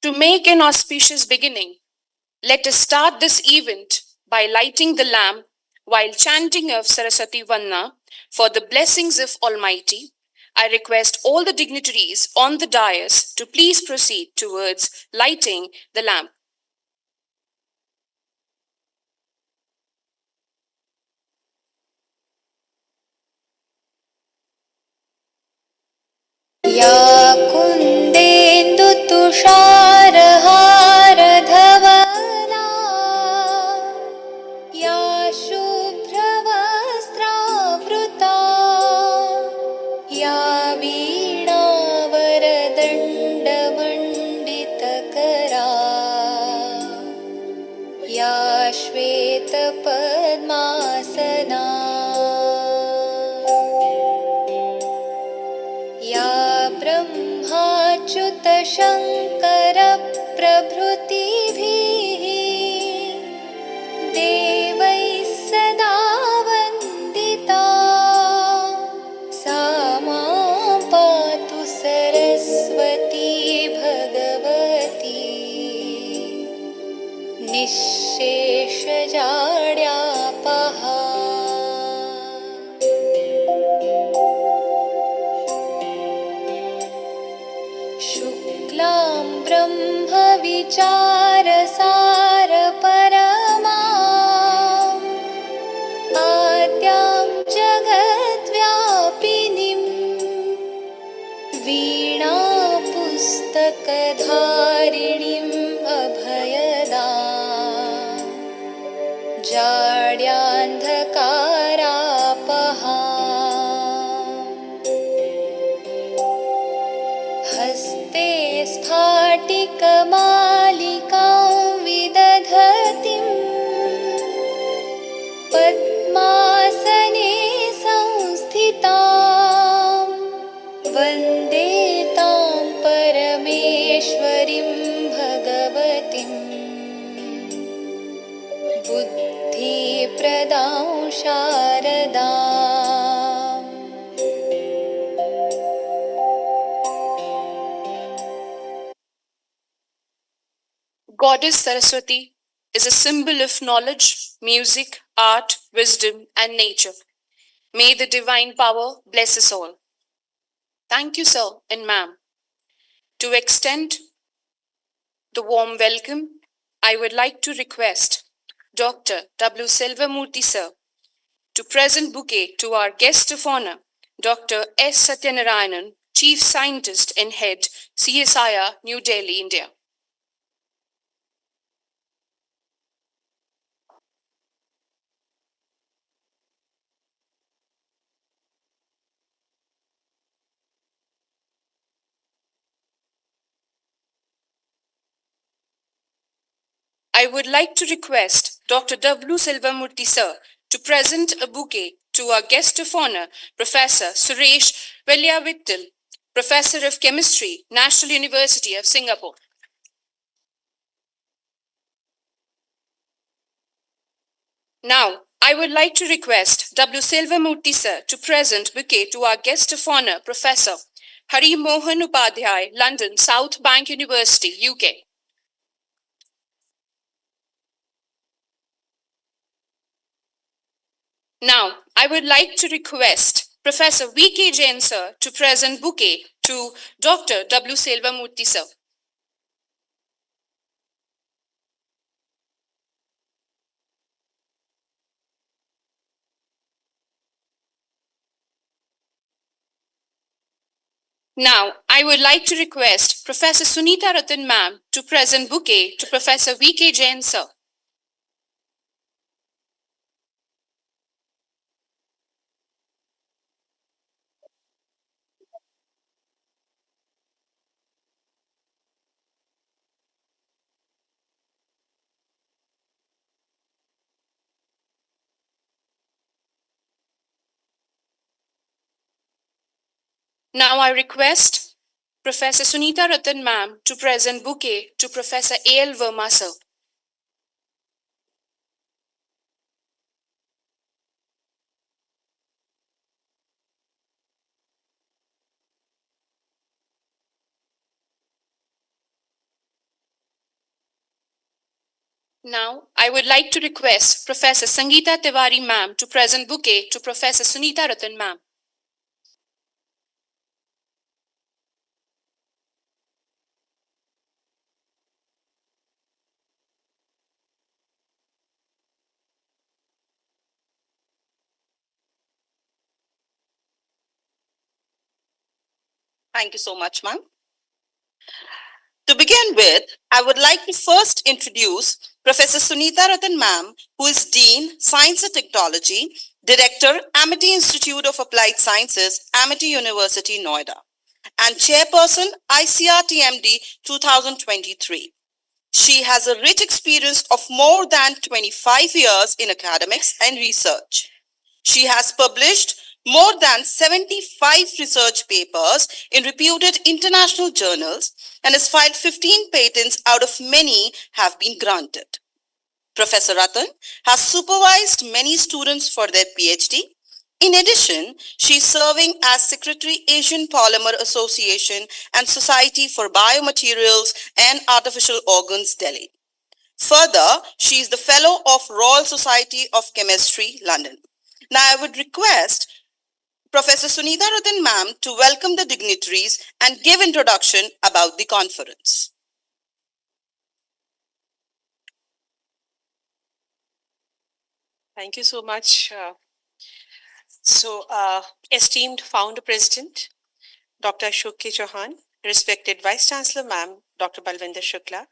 To make an auspicious beginning, let us start this event by lighting the lamp while chanting of Saraswati Vanna for the blessings of Almighty. I request all the dignitaries on the dais to please proceed towards lighting the lamp. या कुन्देन्दु तुषारहारधवला या शुभ्रवस्त्रावृता या वीणावरदण्डमण्डितकरा या श्वेतपद्मासना या ब्रह्माच्युतशङ्करप्रभृतिभिः देवैः सदा वन्दिता सा मां पातु सरस्वती भगवती निःशेषजाड्यापहा। शुक्लां ब्रह्मविचारसारपरमाम् आद्यां जगद्व्यापिनीं वीणापुस्तकधारिणीम् अभयदाम् जाड्यान्धकारापहा। हस्ते स्फाटिकमालिकां विदधतीं पद्मासने संस्थितां वन्दे तां परमेश्वरीं भगवतीं बुद्धिप्रदां शारदाम्। Goddess Saraswati is a symbol of knowledge, music, art, wisdom, and nature. May the divine power bless us all. Thank you, sir and ma'am. To extend the warm welcome, I would like to request Dr. W. Selvamurthy, sir, to present bouquet to our guest of honor, Dr. S. Satyanarayanan, Chief Scientist and Head, CSIR, New Delhi, India. I would like to request Dr. W. Selvamurthy, sir, to present a bouquet to our guest of honor, Professor Suresh Velliyavittal, Professor of Chemistry, National University of Singapore. Now, I would like to request W. Selvamurthy, sir, to present bouquet to our guest of honor, Professor Hari Mohan Upadhyay, London, South Bank University, UK. Now, I would like to request Professor V.K. Jain, sir, to present bouquet to Dr. W. Selvamurthy, sir. Now, I would like to request Professor Sunita Ratan, ma'am, to present bouquet to Professor V.K. Jain, sir. Now I request Professor Sunita Ratan, ma'am, to present bouquet to Professor A.L. Verma, sir. Now, I would like to request Professor Sangeeta Tiwari ma'am to present bouquet to Professor Sunita Ratan ma'am. Thank you so much, ma'am. To begin with, I would like to first introduce Professor Sunita Ratan ma'am, who is Dean, Science and Technology, Director, Amity Institute of Applied Sciences, Amity University, Noida, and Chairperson, ICRTMD 2023. She has a rich experience of more than 25 years in academics and research. She has published more than 75 research papers in reputed international journals and has filed 15 patents out of many have been granted. Professor Ratan has supervised many students for their PhD. In addition, she is serving as Secretary Asian Polymer Association and Society for Biomaterials and Artificial Organs, Delhi. Further, she is the Fellow of Royal Society of Chemistry, London. Now, I would request Professor Sunita Ratan ma'am to welcome the dignitaries and give introduction about the conference. Thank you so much. Esteemed Founder President, Dr. Ashok K. Chauhan, respected Vice Chancellor Ma'am, Dr. Balwinder Shukla,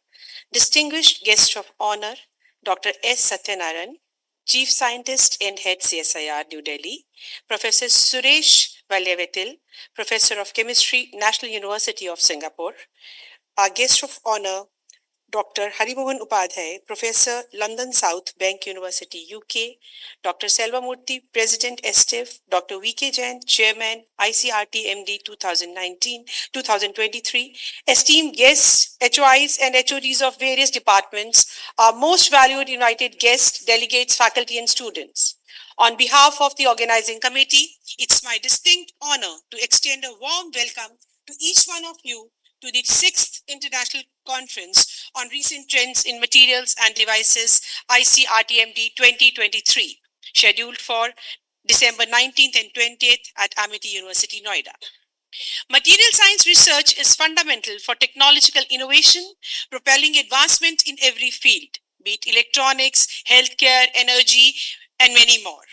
distinguished guest of honor, Dr. S. Satyanarayan, Chief Scientist and Head CSIR, New Delhi, Professor Suresh Valyavetil, Professor of Chemistry, National University of Singapore, our guest of honor, Dr. Harimohan Upadhyay, Professor, London South Bank University, UK, Dr. Selvamurthy, President STIF, Dr. V.K. Jain, Chairman, ICRTMD 2023, esteemed guests, HOIs and HODs of various departments, our most valued invited guests, delegates, faculty and students. On behalf of the organizing committee, it's my distinct honor to extend a warm welcome to each one of you to the 6th International Conference on Recent Trends in Materials and Devices, ICRTMD 2023, scheduled for December 19th and 20th at Amity University, Noida. Material science research is fundamental for technological innovation, propelling advancement in every field, be it electronics, healthcare, energy, and many more.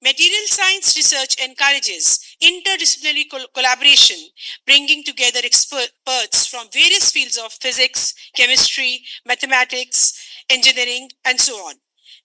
Material science research encourages interdisciplinary collaboration, bringing together experts from various fields of physics, chemistry, mathematics, engineering, and so on.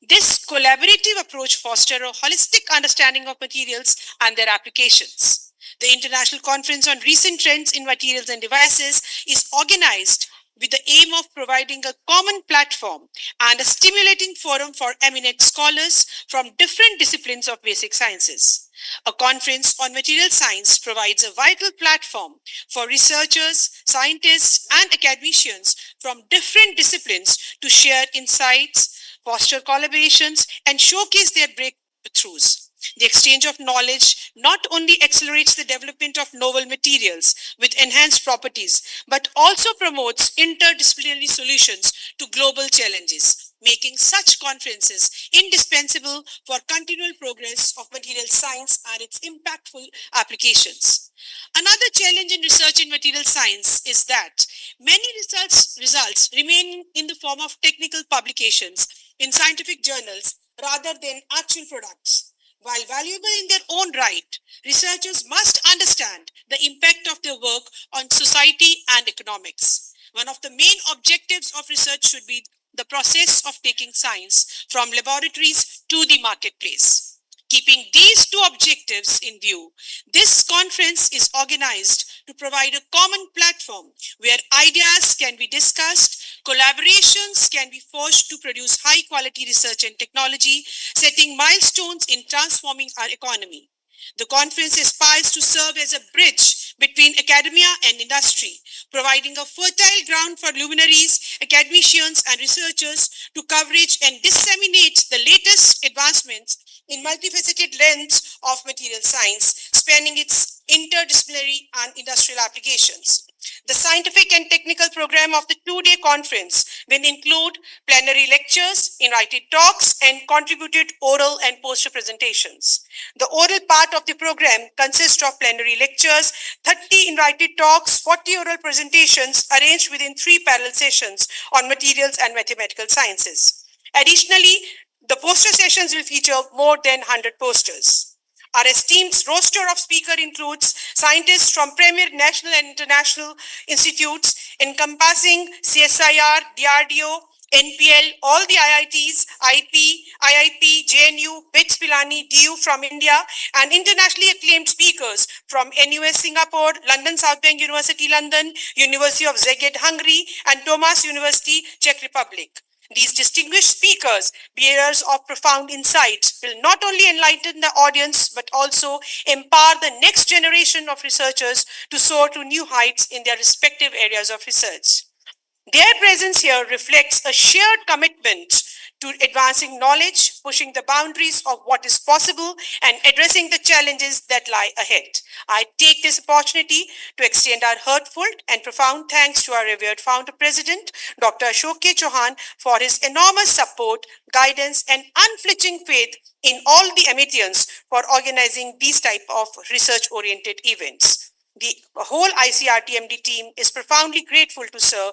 This collaborative approach fosters a holistic understanding of materials and their applications. The International Conference on Recent Trends in Materials and Devices is organized with the aim of providing a common platform and a stimulating forum for eminent scholars from different disciplines of basic sciences. A conference on material science provides a vital platform for researchers, scientists, and academicians from different disciplines to share insights, foster collaborations, and showcase their breakthroughs. The exchange of knowledge not only accelerates the development of novel materials with enhanced properties, but also promotes interdisciplinary solutions to global challenges, making such conferences indispensable for continual progress of material science and its impactful applications. Another challenge in research in material science is that many research results remain in the form of technical publications in scientific journals rather than actual products. While valuable in their own right, researchers must understand the impact of their work on society and economics. One of the main objectives of research should be the process of taking science from laboratories to the marketplace. Keeping these two objectives in view, this conference is organized to provide a common platform where ideas can be discussed, collaborations can be forged to produce high-quality research and technology, setting milestones in transforming our economy. The conference aspires to serve as a bridge between academia and industry, providing a fertile ground for luminaries, academicians, and researchers to coverage and disseminate the latest advancements in multifaceted lens of material science, spanning its interdisciplinary and industrial applications. The scientific and technical program of the two-day conference will include plenary lectures, invited talks, and contributed oral and poster presentations. The oral part of the program consists of plenary lectures, 30 invited talks, 40 oral presentations arranged within 3 parallel sessions on materials and mathematical sciences. Additionally, the poster sessions will feature more than 100 posters. Our esteemed roster of speakers includes scientists from premier national and international institutes encompassing CSIR, DRDO, NPL, all the IITs, IP, IIP, JNU, BITS Pilani, DU from India, and internationally acclaimed speakers from NUS Singapore, London South Bank University London, University of Szeged Hungary, and Thomas University Czech Republic. These distinguished speakers, bearers of profound insights, will not only enlighten the audience, but also empower the next generation of researchers to soar to new heights in their respective areas of research. Their presence here reflects a shared commitment to advancing knowledge, pushing the boundaries of what is possible, and addressing the challenges that lie ahead. I take this opportunity to extend our heartfelt and profound thanks to our revered founder president, Dr. Ashok K. Chauhan, for his enormous support, guidance, and unflinching faith in all the Amitians for organizing these type of research-oriented events. The whole ICRTMD team is profoundly grateful to Sir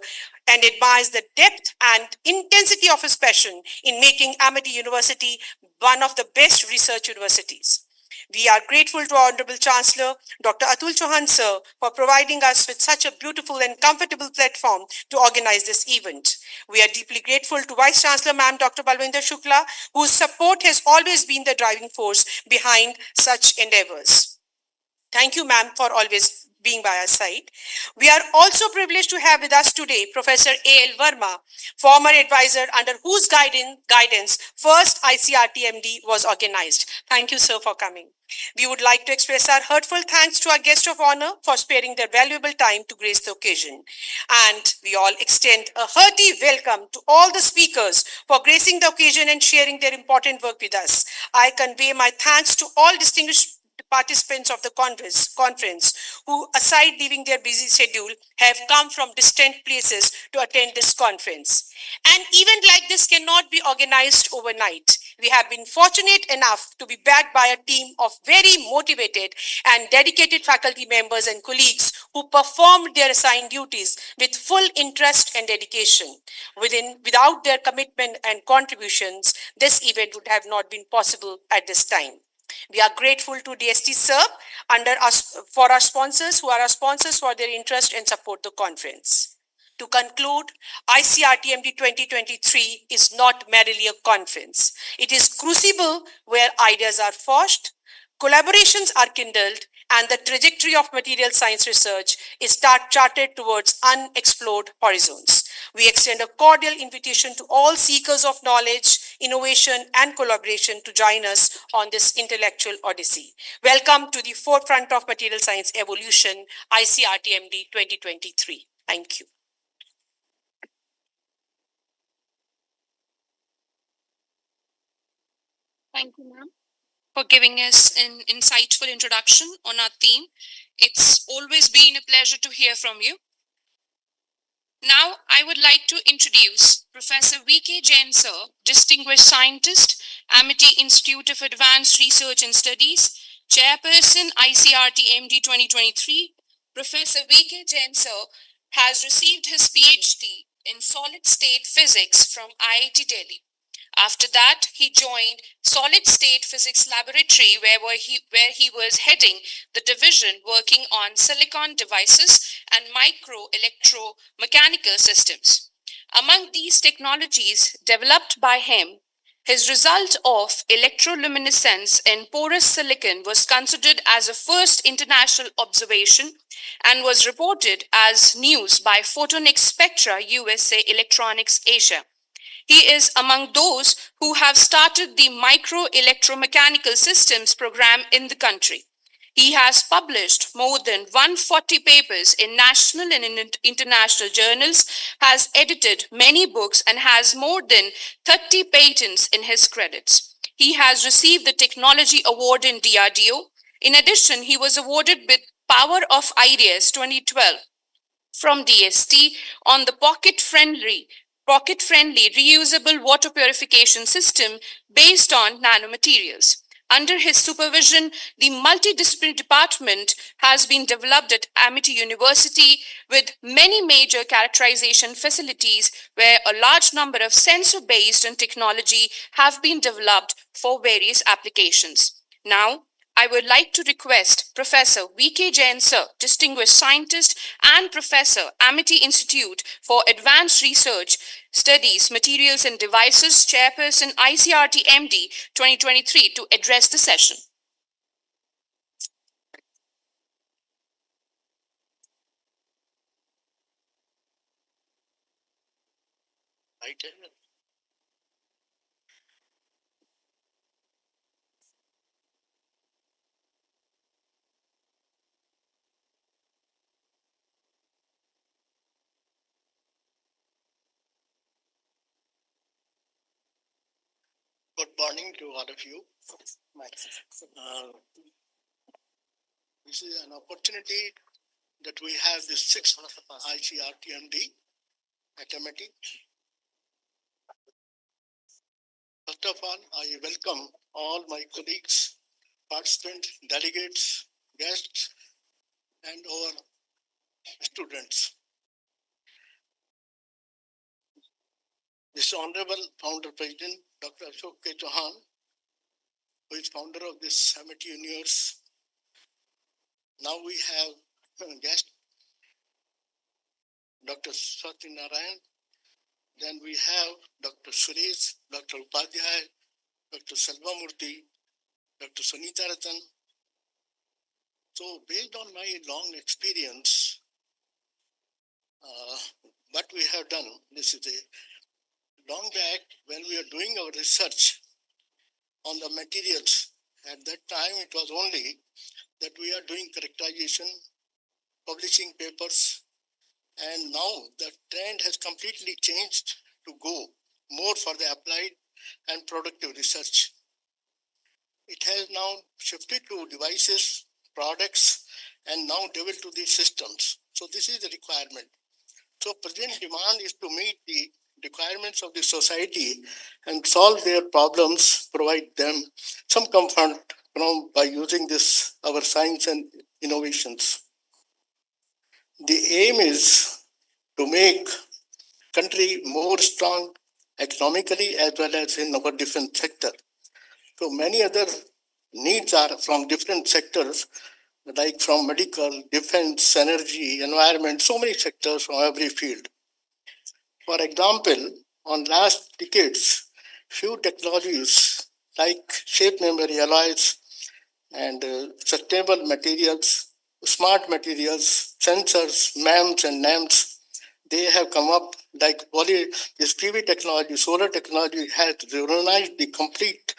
and admires the depth and intensity of his passion in making Amity University one of the best research universities. We are grateful to our Honorable Chancellor, Dr. Atul Chauhan Sir, for providing us with such a beautiful and comfortable platform to organize this event. We are deeply grateful to Vice Chancellor Ma'am Dr. Balwinder Shukla, whose support has always been the driving force behind such endeavors. Thank you, ma'am, for always being by our side. We are also privileged to have with us today Professor A.L. Verma, former advisor under whose guidance first ICRTMD was organized. Thank you, sir, for coming. We would like to express our heartfelt thanks to our guest of honor for sparing their valuable time to grace the occasion. And we all extend a hearty welcome to all the speakers for gracing the occasion and sharing their important work with us. I convey my thanks to all distinguished participants of the conference who, aside leaving their busy schedule, have come from distant places to attend this conference. An event like this cannot be organized overnight. We have been fortunate enough to be backed by a team of very motivated and dedicated faculty members and colleagues who performed their assigned duties with full interest and dedication. Without their commitment and contributions, this event would have not been possible at this time. We are grateful to DST SERB for our sponsors who are our sponsors for their interest and support the conference. To conclude, ICRTMD 2023 is not merely a conference. It is crucible where ideas are forged, collaborations are kindled, and the trajectory of material science research is charted towards unexplored horizons. We extend a cordial invitation to all seekers of knowledge, innovation, and collaboration to join us on this intellectual odyssey. Welcome to the forefront of material science evolution, ICRTMD 2023. Thank you. Thank you, ma'am, for giving us an insightful introduction on our theme. It's always been a pleasure to hear from you. Now, I would like to introduce Professor V.K. Jain Sir, Distinguished Scientist, Amity Institute of Advanced Research and Studies, Chairperson, ICRTMD 2023. Professor V.K. Jain Sir has received his PhD in Solid State Physics from IIT Delhi. After that, he joined Solid State Physics Laboratory, where he was heading the division working on silicon devices and micro-electromechanical systems. Among these technologies developed by him, his result of electroluminescence in porous silicon was considered as a first international observation and was reported as news by Photonics Spectra USA Electronics Asia. He is among those who have started the micro-electromechanical systems program in the country. He has published more than 140 papers in national and international journals, has edited many books, and has more than 30 patents in his credits. He has received the Technology Award in DRDO. In addition, he was awarded with Power of Ideas 2012 from DST on the pocket-friendly pocket-friendly, reusable water purification system based on nanomaterials. Under his supervision, the multidisciplinary department has been developed at Amity University with many major characterization facilities where a large number of sensor-based and technology have been developed for various applications. Now, I would like to request Professor V.K. Jain Sir, Distinguished Scientist and Professor, Amity Institute for Advanced Research Studies, Materials and Devices, Chairperson ICRTMD 2023 to address the session. Good morning to all of you. This is an opportunity that we have this sixth ICRTMD at MIT. First of all, I welcome all my colleagues, participants, delegates, guests, and our students. This Honorable Founder President, Dr. Ashok K. Chauhan, who is founder of this MIT Universe. Now we have a guest, Dr. Satyanaran. Then we have Dr. Suresh, Dr. Upadhyay, Dr. Salvamurthy, Dr. Sunita Ratan. So based on my long experience, what we have done, this is a long back when we are doing our research on the materials. At that time, it was only that we are doing characterization, publishing papers, and now the trend has completely changed to go more for the applied and productive research. It has now shifted to devices, products, and now developed to the systems. So this is the requirement. So present demand is to meet the requirements of the society and solve their problems, provide them some comfort by using this, our science and innovations. The aim is to make country more strong economically as well as in our different sector. So many other needs are from different sectors, like from medical, defense, energy, environment, so many sectors from every field. For example, on last decades, few technologies like shape memory alloys and sustainable materials, smart materials, sensors, MEMS and NEMS, they have come up like this PV technology, solar technology has revolutionized the complete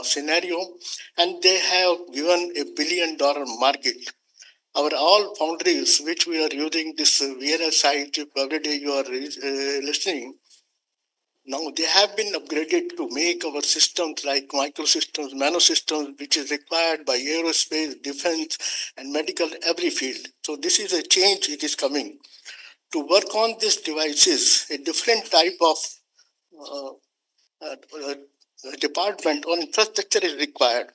scenario, and they have given $1 billion market. Our all foundries, which we are using this VLS site, if every day you are listening, now they have been upgraded to make our systems like microsystems, nanosystems, which is required by aerospace, defense, and medical, every field. So this is a change, it is coming. To work on these devices, a different type of department or infrastructure is required.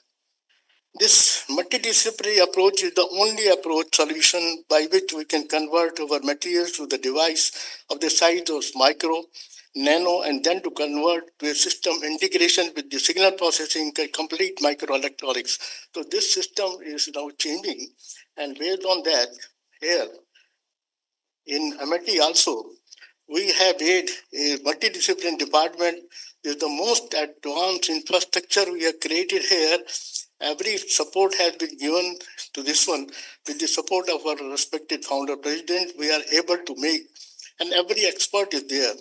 This multidisciplinary approach is the only approach solution by which we can convert our materials to the device of the size of micro, nano, and then to convert to a system integration with the signal processing, complete microelectronics. So this system is now changing, and based on that, here in MIT also, we have made a multidisciplinary department. This is the most advanced infrastructure we have created here. Every support has been given to this one. With the support of our respected founder president, we are able to make, and every expert is there.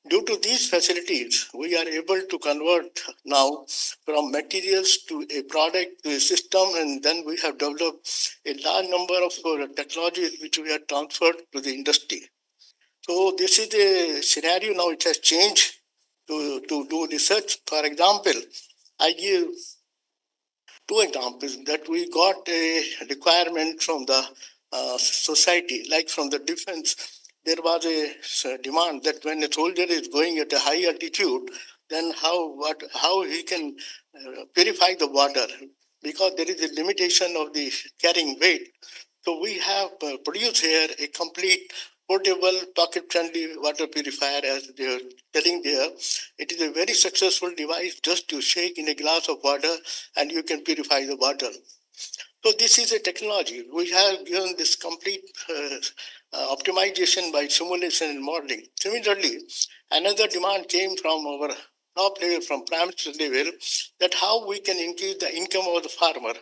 Due to these facilities, we are able to convert now from materials to a product to a system, and then we have developed a large number of technologies which we have transferred to the industry. So this is the scenario now. It has changed to do research. For example, I give two examples that we got a requirement from the society, like from the defense. there was a demand that when a soldier is going at a high altitude, then how he can purify the water, because there is a limitation of the carrying weight. So we have produced here a complete portable pocket-friendly water purifier, as they are telling there. It is a very successful device. Just to shake in a glass of water and you can purify the water. So this is a technology. We have given this complete optimization by simulation and modeling. Similarly, another demand came from our top level, from prime minister level, that how we can increase the income of the farmer.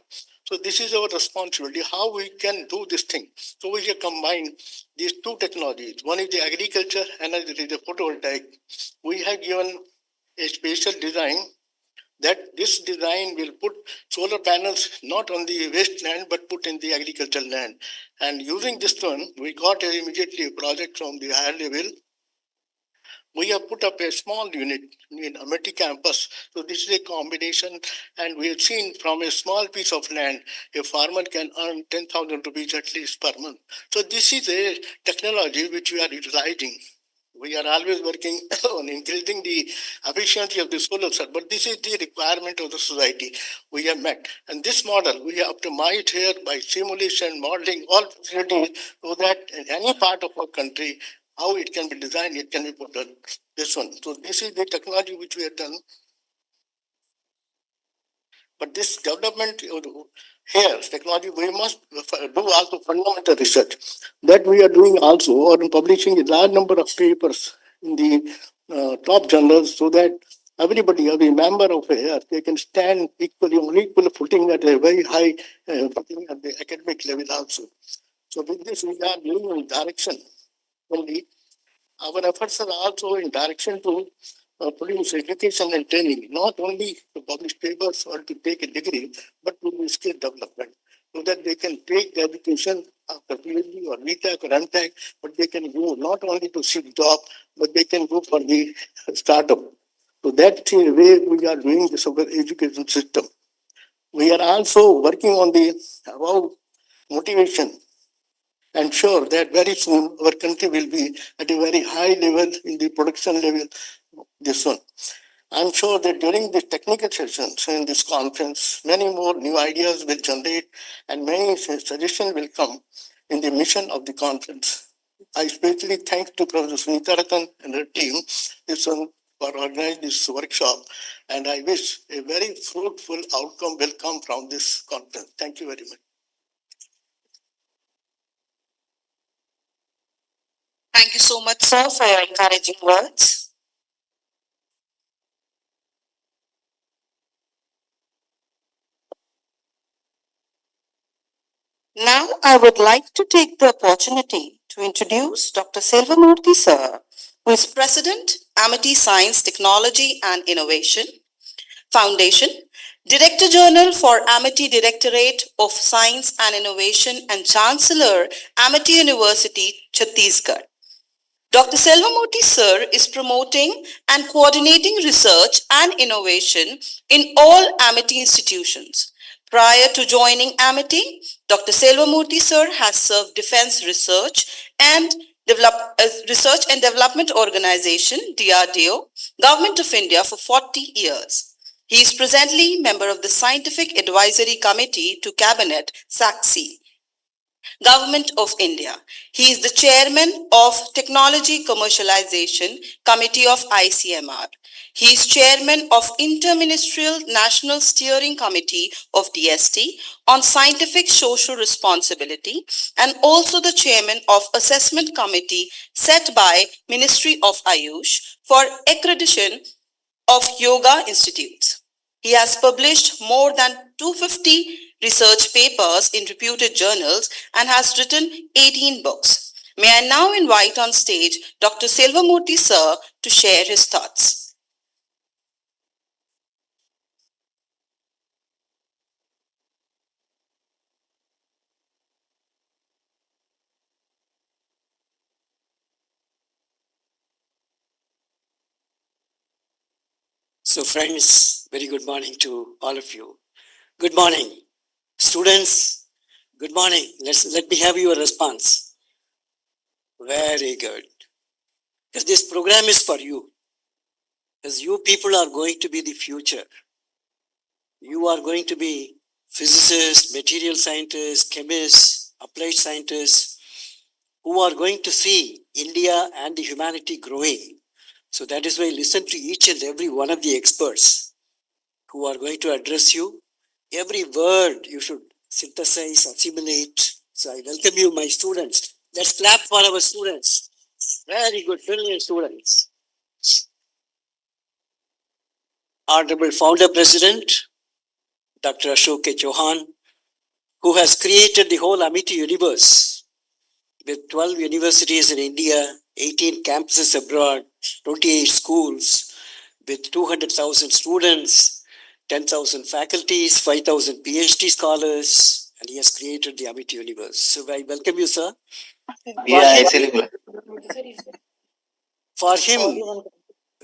So this is our responsibility, how we can do this thing. So we have combined these two technologies. One is the agriculture, another is the photovoltaic. We have given a special design that this design will put solar panels not on the wasteland but put in the agricultural land. And using this one, we got immediately a project from the higher level. We have put up a small unit in Amity campus. So this is a combination, and we have seen from a small piece of land, a farmer can earn 10,000 rupees at least per month. So this is a technology which we are utilizing. We are always working on increasing the efficiency of the solar cell, but this is the requirement of the society we have met. And this model we have optimized here by simulation, modeling, all facilities, so that in any part of our country, how it can be designed, it can be put on this one. So this is the technology which we have done. But this development here, technology, we must do also fundamental research. That we are doing also, or publishing a large number of papers in the top journals, so that everybody, every member of here, they can stand equally on equal footing at a very high footing at the academic level also. So with this, we are moving in direction only. Our efforts are also in direction to produce education and training, not only to publish papers or to take a degree, but to do skill development, so that they can take the education after PhD or BTech or MTech, but they can go not only to seek job, but they can go for the startup. So that's the way we are doing this our education system. We are also working on the about motivation, and sure that very soon our country will be at a very high level in the production level. This one. I'm sure that during the technical sessions in this conference, many more new ideas will generate and many suggestions will come in the mission of the conference. I especially thank to Professor Sunita Ratan and her team this one for organizing this workshop, and I wish a very fruitful outcome will come from this conference. Thank you very much. Thank you so much, sir, for your encouraging words. Now, I would like to take the opportunity to introduce Dr. Selvamurthy, sir, who is President, Amity Science, Technology and Innovation Foundation, Director General for Amity Directorate of Science and Innovation, and Chancellor, Amity University, Chhattisgarh. Dr. Selvamurthy sir is promoting and coordinating research and innovation in all Amity institutions. Prior to joining Amity, Dr. Selvamurthy sir has served Defense Research and Development Organization, DRDO, Government of India for 40 years. He is presently member of the Scientific Advisory Committee to Cabinet, SACSI, Government of India. He is the chairman of Technology Commercialization Committee of ICMR. He is chairman of Interministerial National Steering Committee of DST on Scientific Social Responsibility, and also the chairman of Assessment Committee set by Ministry of Ayush for accreditation of yoga institutes. He has published more than 250 research papers in reputed journals and has written 18 books. May I now invite on stage Dr. Selvamurthy sir to share his thoughts. So friends, very good morning to all of you. Good morning. Students, good morning. Let me have your response. Very good. Because this program is for you. Because you people are going to be the future. You are going to be physicists, material scientists, chemists, applied scientists, who are going to see India and the humanity growing. So that is why listen to each and every one of the experts who are going to address you. Every word you should synthesize, assimilate. So I welcome you, my students. Let's clap for our students. Very good, brilliant students. Honorable Founder President, Dr. Ashok K. Chauhan, who has created the whole Amity universe with 12 universities in India, 18 campuses abroad, 28 schools, with 200,000 students, 10,000 faculties, 5,000 PhD scholars, and he has created the Amity universe. So I welcome you, sir. For him,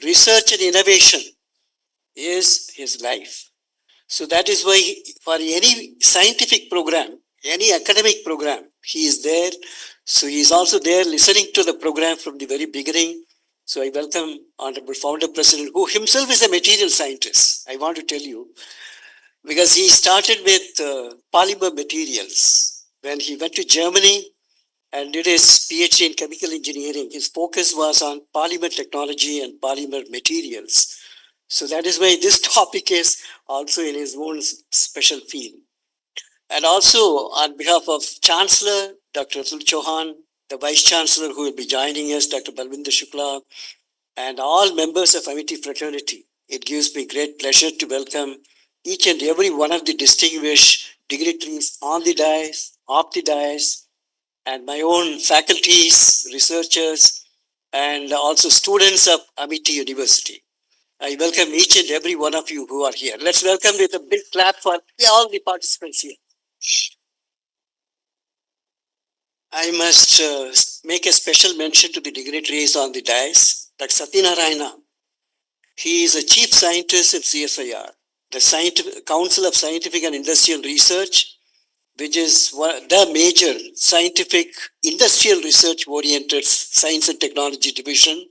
research and innovation is his life. So that is why for any scientific program, any academic program, he is there. So he is also there listening to the program from the very beginning. So I welcome Honorable Founder President, who himself is a material scientist. I want to tell you, because he started with polymer materials. When he went to Germany and did his PhD in chemical engineering, his focus was on polymer technology and polymer materials. So that is why this topic is also in his own special field. And also on behalf of Chancellor, Dr. Atul Chauhan, the Vice Chancellor who will be joining us, Dr. Balvinder Shukla, and all members of Amity Fraternity, it gives me great pleasure to welcome each and every one of the distinguished dignitaries on the dais, off the dais, and my own faculties, researchers, and also students of Amity University. I welcome each and every one of you who are here. Let's welcome with a big clap for all the participants here. I must make a special mention to the dignitaries on the dais. Dr. Satyanarayana, he is a chief scientist in CSIR, the Council of Scientific and Industrial Research, which is the major scientific industrial research oriented science and technology division,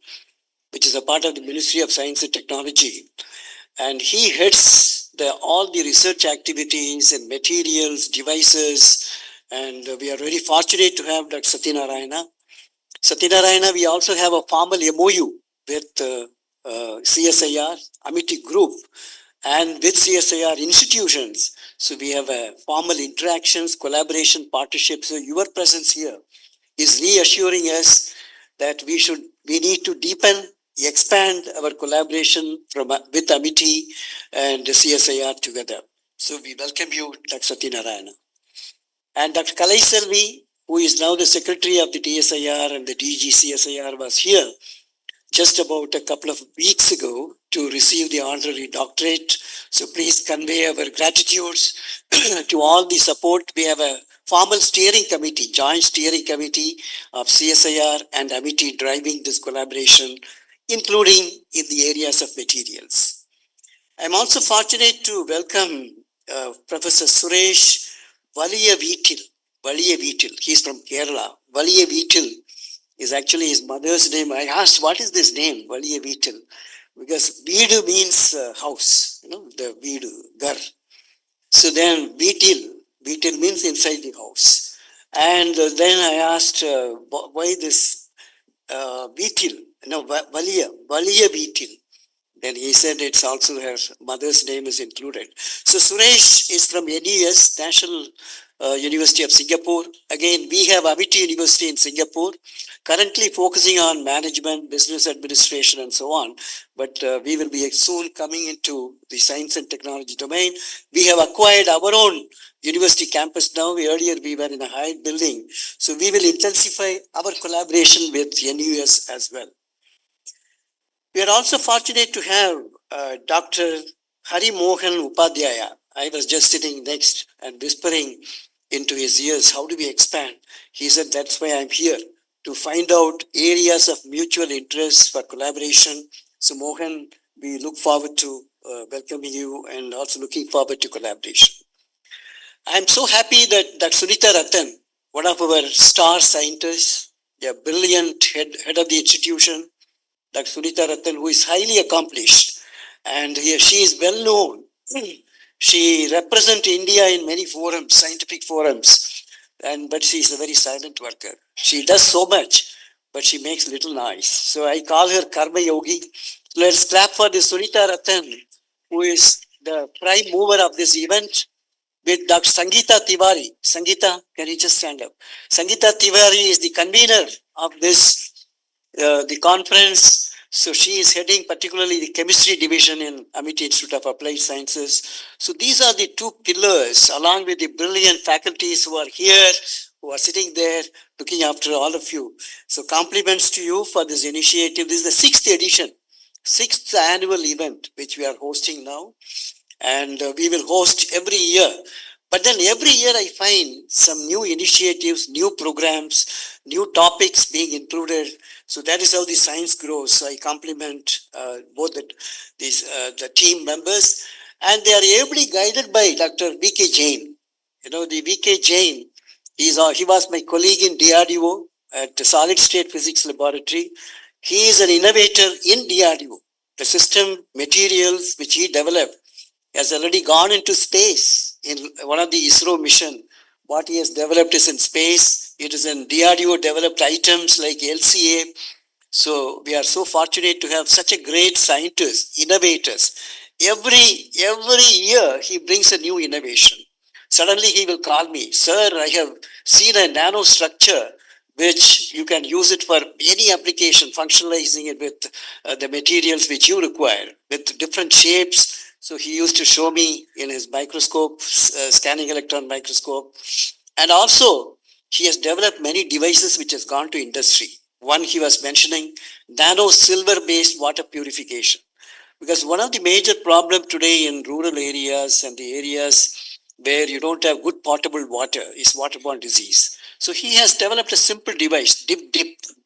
which is a part of the Ministry of Science and Technology. And he heads all the research activities and materials, devices, and we are very fortunate to have Dr. Satyanarayana. Satyanarayana, we also have a formal MOU with CSIR, Amity Group, and with CSIR institutions. So we have a formal interactions, collaboration, partnerships. So your presence here is reassuring us that we need to deepen, expand our collaboration with Amity and CSIR together. So we welcome you, Dr. Satyanarayana. And Dr. Kalai Selvi, who is now the Secretary of the DSIR and the DG CSIR, was here just about a couple of weeks ago to receive the honorary doctorate. So please convey our gratitudes to all the support. We have a formal steering committee, joint steering committee of CSIR and Amity driving this collaboration, including in the areas of materials. I'm also fortunate to welcome Professor Suresh Valiya Veetil. He's from Kerala. Valiya Veetil is actually his mother's name. I asked, what is this name, Valiya Veetil? Because Veedu means house, the Veedu, Gar. So then Veetil means inside the house. And then I asked, why this Veetil, Valiya Veetil. Then he said it's also her mother's name is included. So Suresh is from NUS, National University of Singapore. Again, we have Amity University in Singapore, currently focusing on management, business administration, and so on. But we will be soon coming into the science and technology domain. We have acquired our own university campus now. Earlier we were in a high building. So we will intensify our collaboration with NUS as well. We are also fortunate to have Dr. Hari Mohan Upadhyaya. I was just sitting next and whispering into his ears, how do we expand? He said, that's why I'm here, to find out areas of mutual interest for collaboration. So Mohan, we look forward to welcoming you and also looking forward to collaboration. I'm so happy that Sunita Ratan, one of our star scientists, a brilliant head of the institution, Dr. Sunita Rattan, who is highly accomplished, and she is well known. She represents India in many forums, scientific forums, but she is a very silent worker. She does so much, but she makes little noise. So I call her Karma Yogi. Let's clap for the Sunita Rattan, who is the prime mover of this event, with Dr. Sangeeta Tiwari. Sangeeta, can you just stand up? Sangeeta Tiwari is the convener of this, the conference. So she is heading particularly the chemistry division in Amity Institute of Applied Sciences. So these are the two pillars, along with the brilliant faculties who are here, who are sitting there looking after all of you. So compliments to you for this initiative. This is the sixth edition, sixth annual event, which we are hosting now. And we will host every year. But then every year I find some new initiatives, new programs, new topics being included. So that is how the science grows. So I compliment both the team members, and they are ably guided by Dr. V.K. Jain. You know, the V.K. Jain, he was my colleague in DRDO at the Solid State Physics Laboratory. He is an innovator in DRDO. The system materials which he developed has already gone into space in one of the ISRO mission. What he has developed is in space. It is in DRDO developed items like LCA. So we are so fortunate to have such a great scientist, innovators. Every year he brings a new innovation. Suddenly he will call me, sir, I have seen a nano structure which you can use it for any application, functionalizing it with the materials which you require, with different shapes. So he used to show me in his microscope, scanning electron microscope. And also, he has developed many devices which has gone to industry. One he was mentioning, nano silver based water purification. Because one of the major problems today in rural areas and the areas where you don't have good potable water is waterborne disease. So he has developed a simple device, dip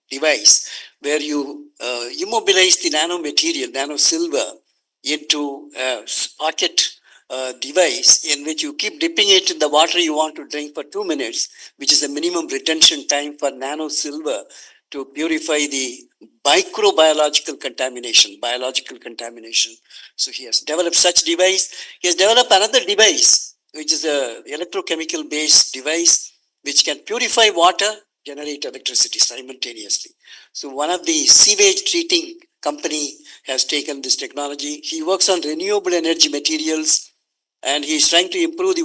device, where you immobilize the nano material, nano silver, into a pocket device in which you keep dipping it in the water you want to drink for 2 minutes, which is a minimum retention time for nano silver to purify the microbiological contamination, biological contamination. So he has developed such device. He has developed another device, which is a electrochemical based device, which can purify water, generate electricity simultaneously. So one of the sewage treating company has taken this technology. He works on renewable energy materials, and he is trying to improve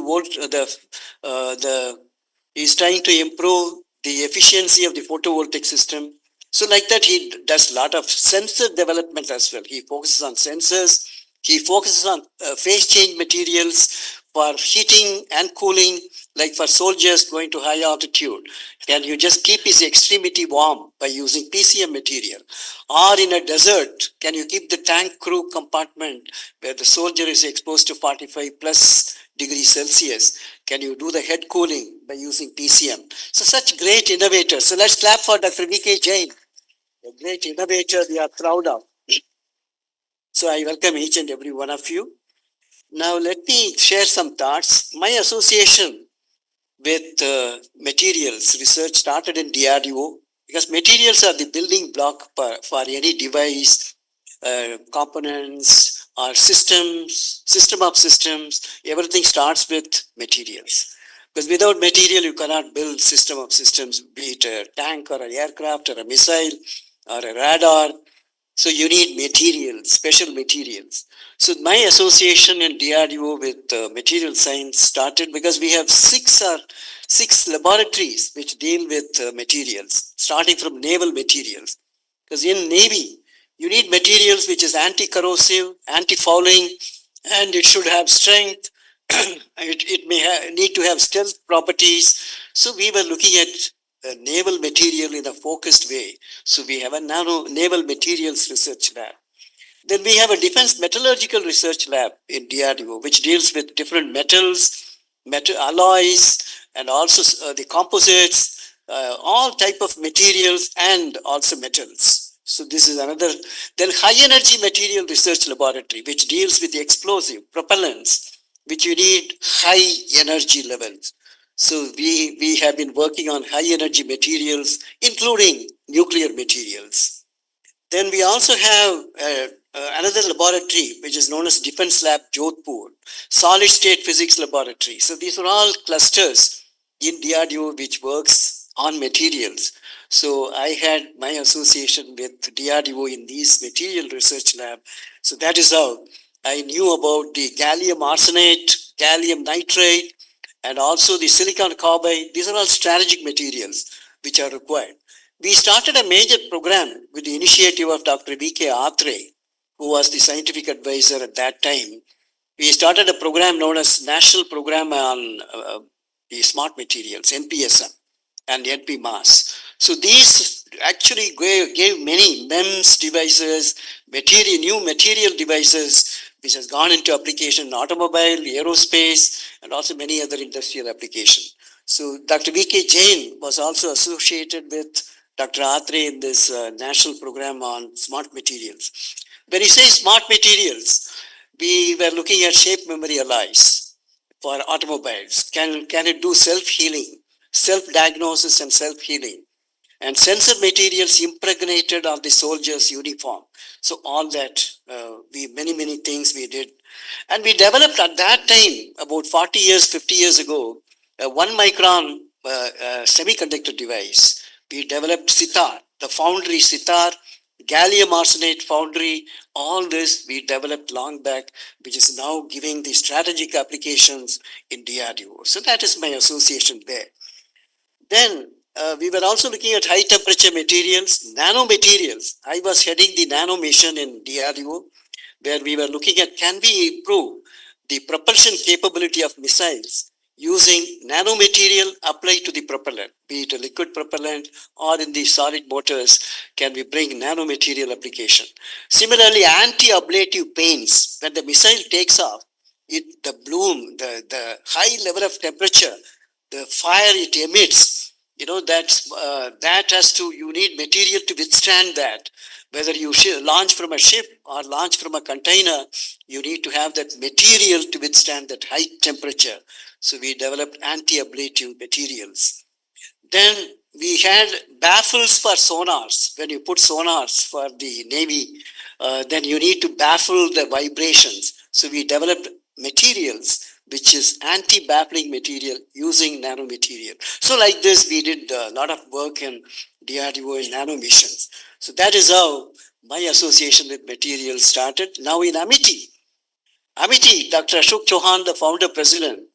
he's trying to improve the efficiency of the photovoltaic system. So like that, he does a lot of sensor development as well. He focuses on sensors. He focuses on phase change materials for heating and cooling, like for soldiers going to high altitude. Can you just keep his extremity warm by using PCM material? Or in a desert, can you keep the tank crew compartment where the soldier is exposed to 45 plus degrees Celsius? Can you do the head cooling by using PCM? So such great innovators. So let's clap for Dr. V.K. Jain, a great innovator we are proud of. So I welcome each and every one of you. Now let me share some thoughts. My association with materials research started in DRDO because materials are the building block for any device, components or system of systems. Everything starts with materials. Because without material, you cannot build system of systems, be it a tank or an aircraft or a missile or a radar. So you need materials, special materials. So my association in DRDO with material science started because we have six laboratories which deal with materials, starting from naval materials. Because in Navy, you need materials which is anti-corrosive, anti-fouling, and it should have strength. It may need to have stealth properties. So we were looking at naval material in a focused way. So we have a naval materials research lab. Then we have a defense metallurgical research lab in DRDO, which deals with different metals, metal alloys, and also the composites, all type of materials and also metals. So this is another. Then high energy material research laboratory, which deals with the explosive propellants, which you need high energy levels. So we have been working on high energy materials, including nuclear materials. Then we also have another laboratory, which is known as Defense Lab Jodhpur, solid state physics laboratory. So these are all clusters in DRDO which works on materials. So I had my association with DRDO in these material research lab. So that is how I knew about the gallium arsenate, gallium nitride, and also the silicon carbide. These are all strategic materials which are required. We started a major program with the initiative of Dr. V.K. Atre, who was the scientific advisor at that time. We started a program known as National Program on the Smart Materials, NPSM, and NPMAS. So these actually gave many MEMS devices, new material devices, which has gone into application in automobile, aerospace, and also many other industrial applications. So Dr. V.K. Jain was also associated with Dr. Atre in this national program on smart materials. When you say smart materials, we were looking at shape memory alloys for automobiles. Can it do self-healing, self-diagnosis and self-healing? And sensor materials impregnated on the soldier's uniform. So all that, many things we did. And we developed at that time, about 40 years, 50 years ago, a 1 micron semiconductor device. We developed Sitar, the foundry Sitar, gallium arsenate foundry, all this we developed long back, which is now giving the strategic applications in DRDO. So that is my association there. Then we were also looking at high temperature materials, nanomaterials. I was heading the nano mission in DRDO, where we were looking at can we improve the propulsion capability of missiles using nanomaterial applied to the propellant, be it a liquid propellant or in the solid motors, can we bring nanomaterial application. Similarly, anti-ablative paints, when the missile takes off, the bloom, the high level of temperature, the fire it emits, that has to, you need material to withstand that. Whether you launch from a ship or launch from a container, you need to have that material to withstand that high temperature. So we developed anti-ablative materials. Then we had baffles for sonars. When you put sonars for the Navy, then you need to baffle the vibrations. So we developed materials which is anti-baffling material using nanomaterial. So like this, we did a lot of work in DRDO in nano missions. So that is how my association with materials started. Now in Amity, Dr. Ashok Chauhan, the founder president,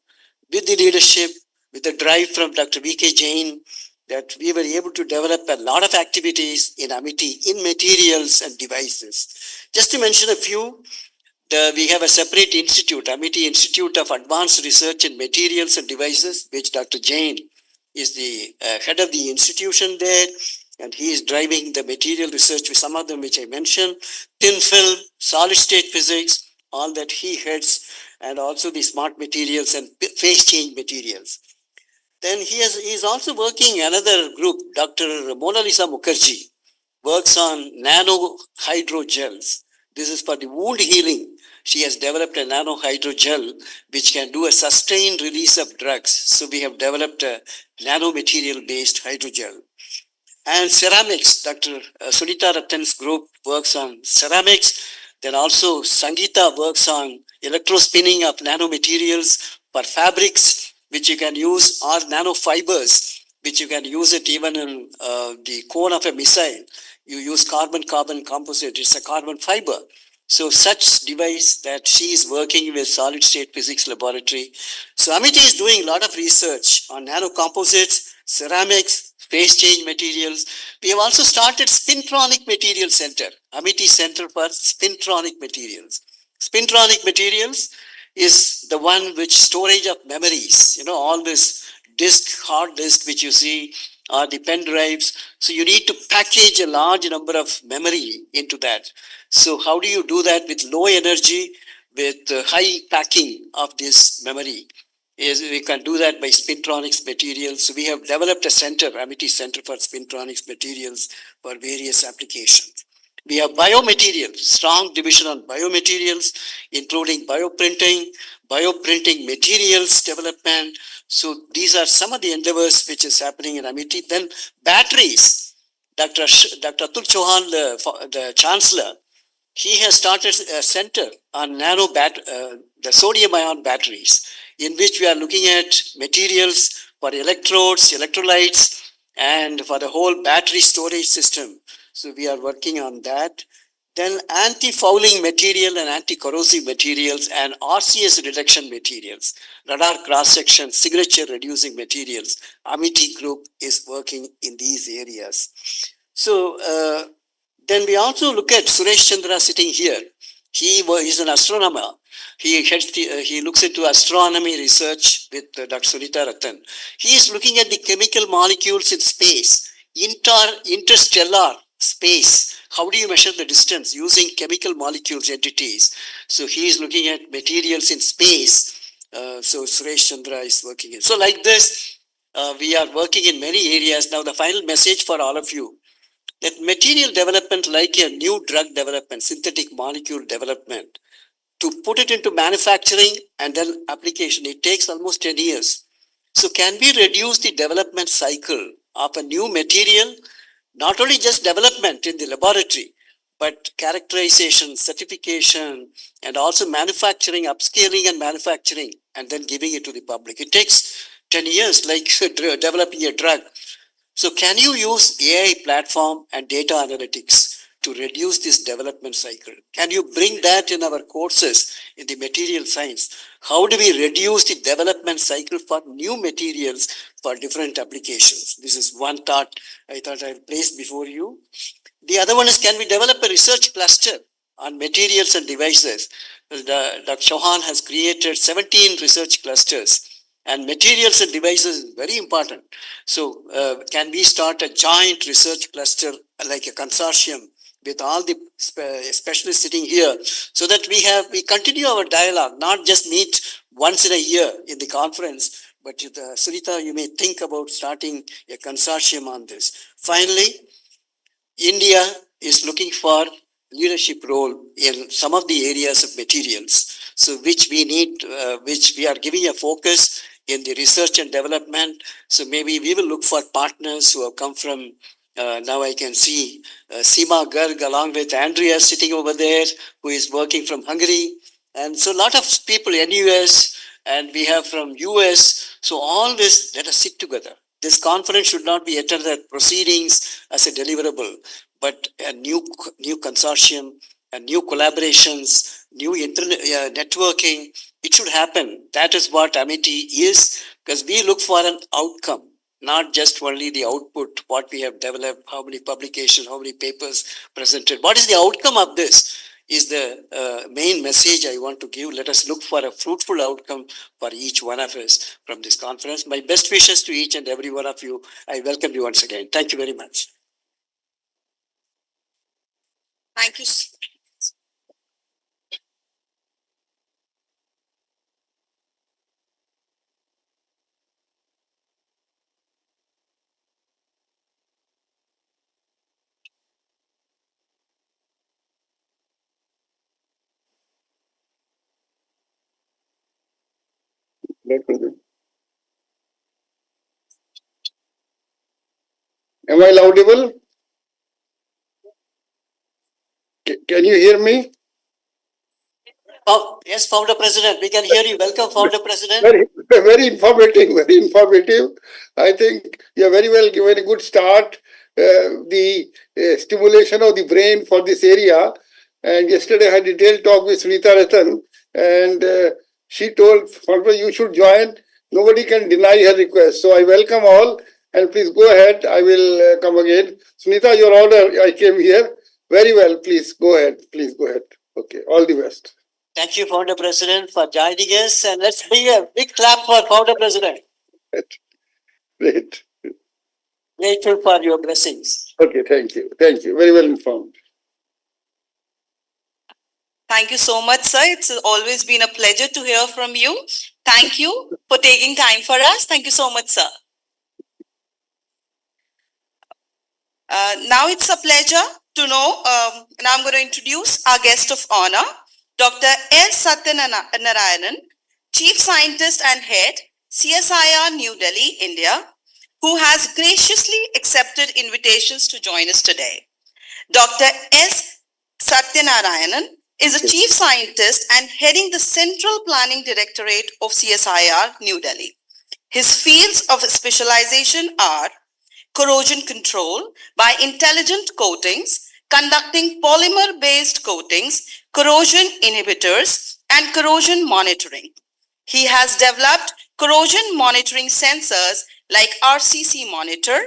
with the leadership, with the drive from Dr. V.K. Jain, that we were able to develop a lot of activities in Amity in materials and devices. Just to mention a few, we have a separate institute, Amity Institute of Advanced Research in Materials and Devices, which Dr. Jain is the head of the institution there, and he is driving the material research with some of them which I mentioned, thin film, solid state physics, all that he heads, and also the smart materials and phase change materials. Then he is also working another group, Dr. Mona Lisa Mukherjee, works on nano hydrogels. This is for the wound healing. She has developed a nano hydrogel which can do a sustained release of drugs. So we have developed a nanomaterial based hydrogel. And ceramics, Dr. Sunita Rattan's group works on ceramics. Then also Sangeeta works on electrospinning of nanomaterials for fabrics, which you can use, or nanofibers, which you can use it even in the cone of a missile. You use carbon-carbon composite, it's a carbon fiber. So such device that she is working with solid state physics laboratory. So Amity is doing a lot of research on nanocomposites, ceramics, phase change materials. We have also started Spintronic Material Center, Amity Center for Spintronic Materials. Spintronic Materials is the one which storage of memories, all this hard disk which you see, or the pen drives. So you need to package a large number of memory into that. So how do you do that with low energy, with high packing of this memory? We can do that by Spintronics materials. So we have developed a center, Amity Center for Spintronics materials for various applications. We have biomaterials, strong division on biomaterials, including bioprinting materials development, So these are some of the endeavors which is happening in Amity. Then batteries. Dr. Atul Chauhan, the Chancellor, he has started a center on the sodium ion batteries, in which we are looking at materials for electrodes, electrolytes, and for the whole battery storage system. So we are working on that. Then anti-fouling material and anti-corrosive materials and RCS reduction materials, radar cross-section, signature reducing materials. Amity Group is working in these areas. So then we also look at Suresh Chandra sitting here. He's an astronomer. He looks into astronomy research with Dr. Sunita Ratan. He is looking at the chemical molecules in space, interstellar space. How do you measure the distance using chemical molecules entities? So he is looking at materials in space. So Suresh Chandra is working in. So like this, we are working in many areas. Now the final message for all of you, that material development, like a new drug development, synthetic molecule development, to put it into manufacturing and then application, it takes almost 10 years. So can we reduce the development cycle of a new material? Not only just development in the laboratory, but characterization, certification, and also manufacturing, upscaling and manufacturing, and then giving it to the public. It takes 10 years, like developing a drug. So can you use AI platform and data analytics to reduce this development cycle? Can you bring that in our courses in the material science? How do we reduce the development cycle for new materials for different applications? This is one thought I thought I'll place before you. The other one is, can we develop a research cluster on materials and devices? Dr. Chauhan has created 17 research clusters. And materials and devices is very important. So can we start a joint research cluster, like a consortium with all the specialists sitting here, so that we continue our dialogue, not just meet once in a year in the conference, but Sunita, you may think about starting a consortium on this. Finally, India is looking for leadership role in some of the areas of materials, so which we are giving a focus in the research and development. So maybe we will look for partners who have come from, now I can see Seema Garg along with Andrea sitting over there, who is working from Hungary. And so a lot of people, NUS, and we have from US. So all this, let us sit together. This conference should not be attended proceedings as a deliverable, but a new consortium, and new collaborations, new internet networking. It should happen. That is what Amity is, because we look for an outcome, not just only the output, what we have developed, how many publications, how many papers presented. What is the outcome of this is the main message I want to give. Let us look for a fruitful outcome for each one of us from this conference. My best wishes to each and every one of you. I welcome you once again. Thank you very much. Thank you. Am I audible? Can you hear me? Oh, yes, Founder President, we can hear you. Welcome, Founder President. Very informative, very informative. I think you have very well given a good start, the stimulation of the brain for this area. And yesterday I had a detailed talk with Sunita Ratan, and she told, Founder, you should join. Nobody can deny her request. So I welcome all, and please go ahead. I will come again. Sunita, your order, I came here. Very well, please go ahead. Please go ahead. Okay, all the best. Thank you, Founder President, for joining us. And let's bring a big clap for Founder President. Great. Grateful for your blessings. Okay, thank you. Thank you. Very well informed. Thank you so much, sir. It's always been a pleasure to hear from you. Thank you for taking time for us. Thank you so much, sir. Now it's a pleasure to know, now I'm going to introduce our guest of honor, Dr. L. Satyanarayanan, Chief Scientist and Head, CSIR New Delhi, India, who has graciously accepted invitations to join us today. Dr. S. Satyanarayanan is a chief scientist and heading the Central Planning Directorate of CSIR New Delhi. His fields of specialization are corrosion control by intelligent coatings, conducting polymer-based coatings, corrosion inhibitors, and corrosion monitoring. He has developed corrosion monitoring sensors like RCC monitor,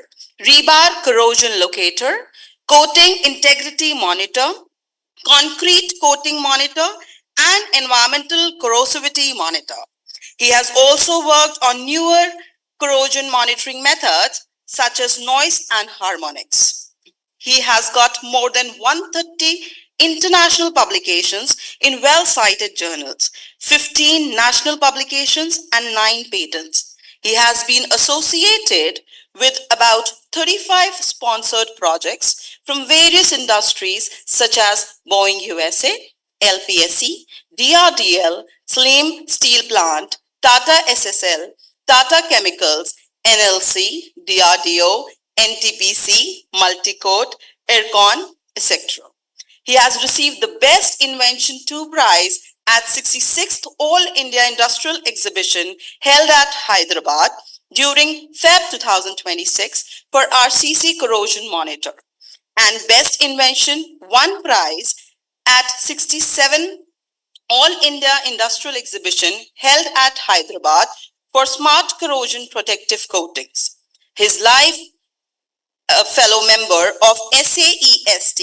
rebar corrosion locator, coating integrity monitor, concrete coating monitor, and environmental corrosivity monitor. He has also worked on newer corrosion monitoring methods such as noise and harmonics. He has got more than 130 international publications in well-cited journals, 15 national publications, and 9 patents. He has been associated with about 35 sponsored projects from various industries such as Boeing USA, LPSC, DRDL, Slim Steel Plant, Tata SSL, Tata Chemicals, NLC, DRDO, NTPC, Multicoat, Aircon, etc. He has received the Best Invention 2 prize at 66th All India Industrial Exhibition held at Hyderabad during Feb 2026 for RCC Corrosion Monitor, and Best Invention 1 prize at 67 All India Industrial Exhibition held at Hyderabad for Smart Corrosion Protective Coatings. His life fellow member of SAEST,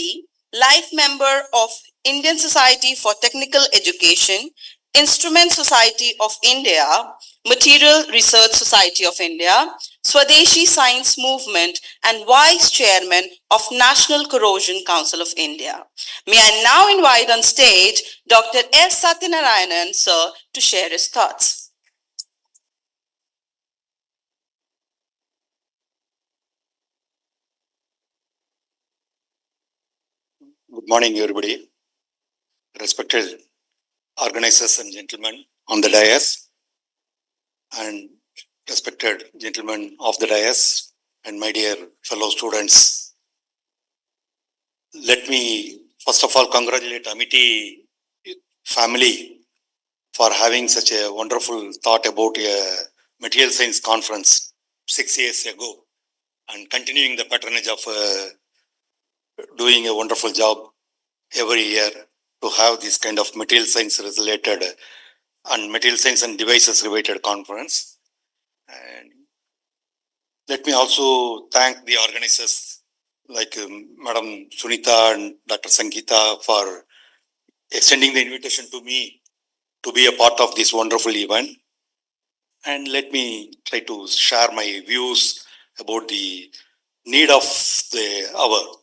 life member of Indian Society for Technical Education, Instrument Society of India, Material Research Society of India, Swadeshi Science Movement, and Vice Chairman of National Corrosion Council of India. May I now invite on stage Dr. S. Satyanarayanan, sir, to share his thoughts. Good morning, everybody. Respected organizers and gentlemen on the dais, and respected gentlemen of the dais, and my dear fellow students. Let me first of all congratulate Amity family for having such a wonderful thought about a material science conference 6 years ago, and continuing the patronage of doing a wonderful job every year to have this kind of material science related and material science and devices related conference. And let me also thank the organizers like Madam Sunita and Dr. Sangeeta for extending the invitation to me to be a part of this wonderful event. And let me try to share my views about the need of the hour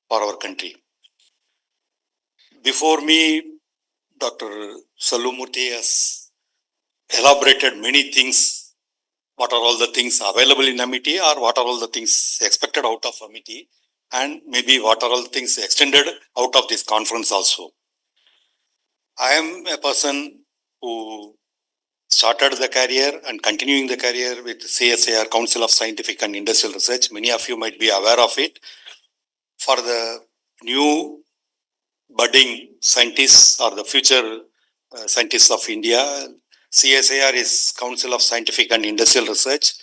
for our country. Before me, Dr. Salumurthy has elaborated many things. What are all the things available in Amity, or what are all the things expected out of Amity, and maybe what are all the things extended out of this conference also. I am a person who started the career and continuing the career with CSIR, Council of Scientific and Industrial Research. Many of you might be aware of it. For the new budding scientists or the future scientists of India, CSIR is Council of Scientific and Industrial Research,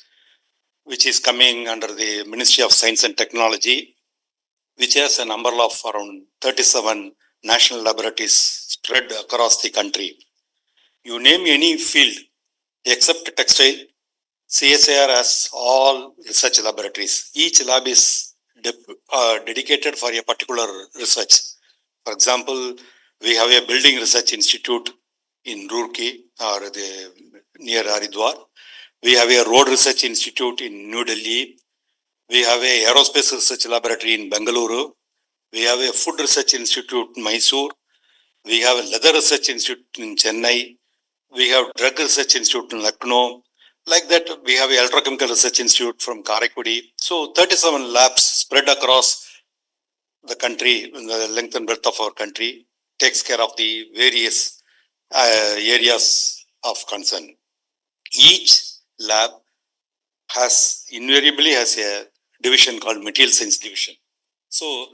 which is coming under the Ministry of Science and Technology, which has a number of around 37 national laboratories spread across the country. You name any field except textile, CSIR has all research laboratories. Each lab is dedicated for a particular research. For example, we have a building research institute in Roorkee or near Haridwar. We have a road research institute in New Delhi. We have a aerospace research laboratory in Bengaluru. We have a food research institute in Mysore. We have a leather research institute in Chennai. We have drug research institute in Lucknow. Like that, we have a electrochemical research institute from Karaikudi. So 37 labs spread across the country, in the length and breadth of our country, takes care of the various areas of concern. Each lab invariably has a division called material science division. So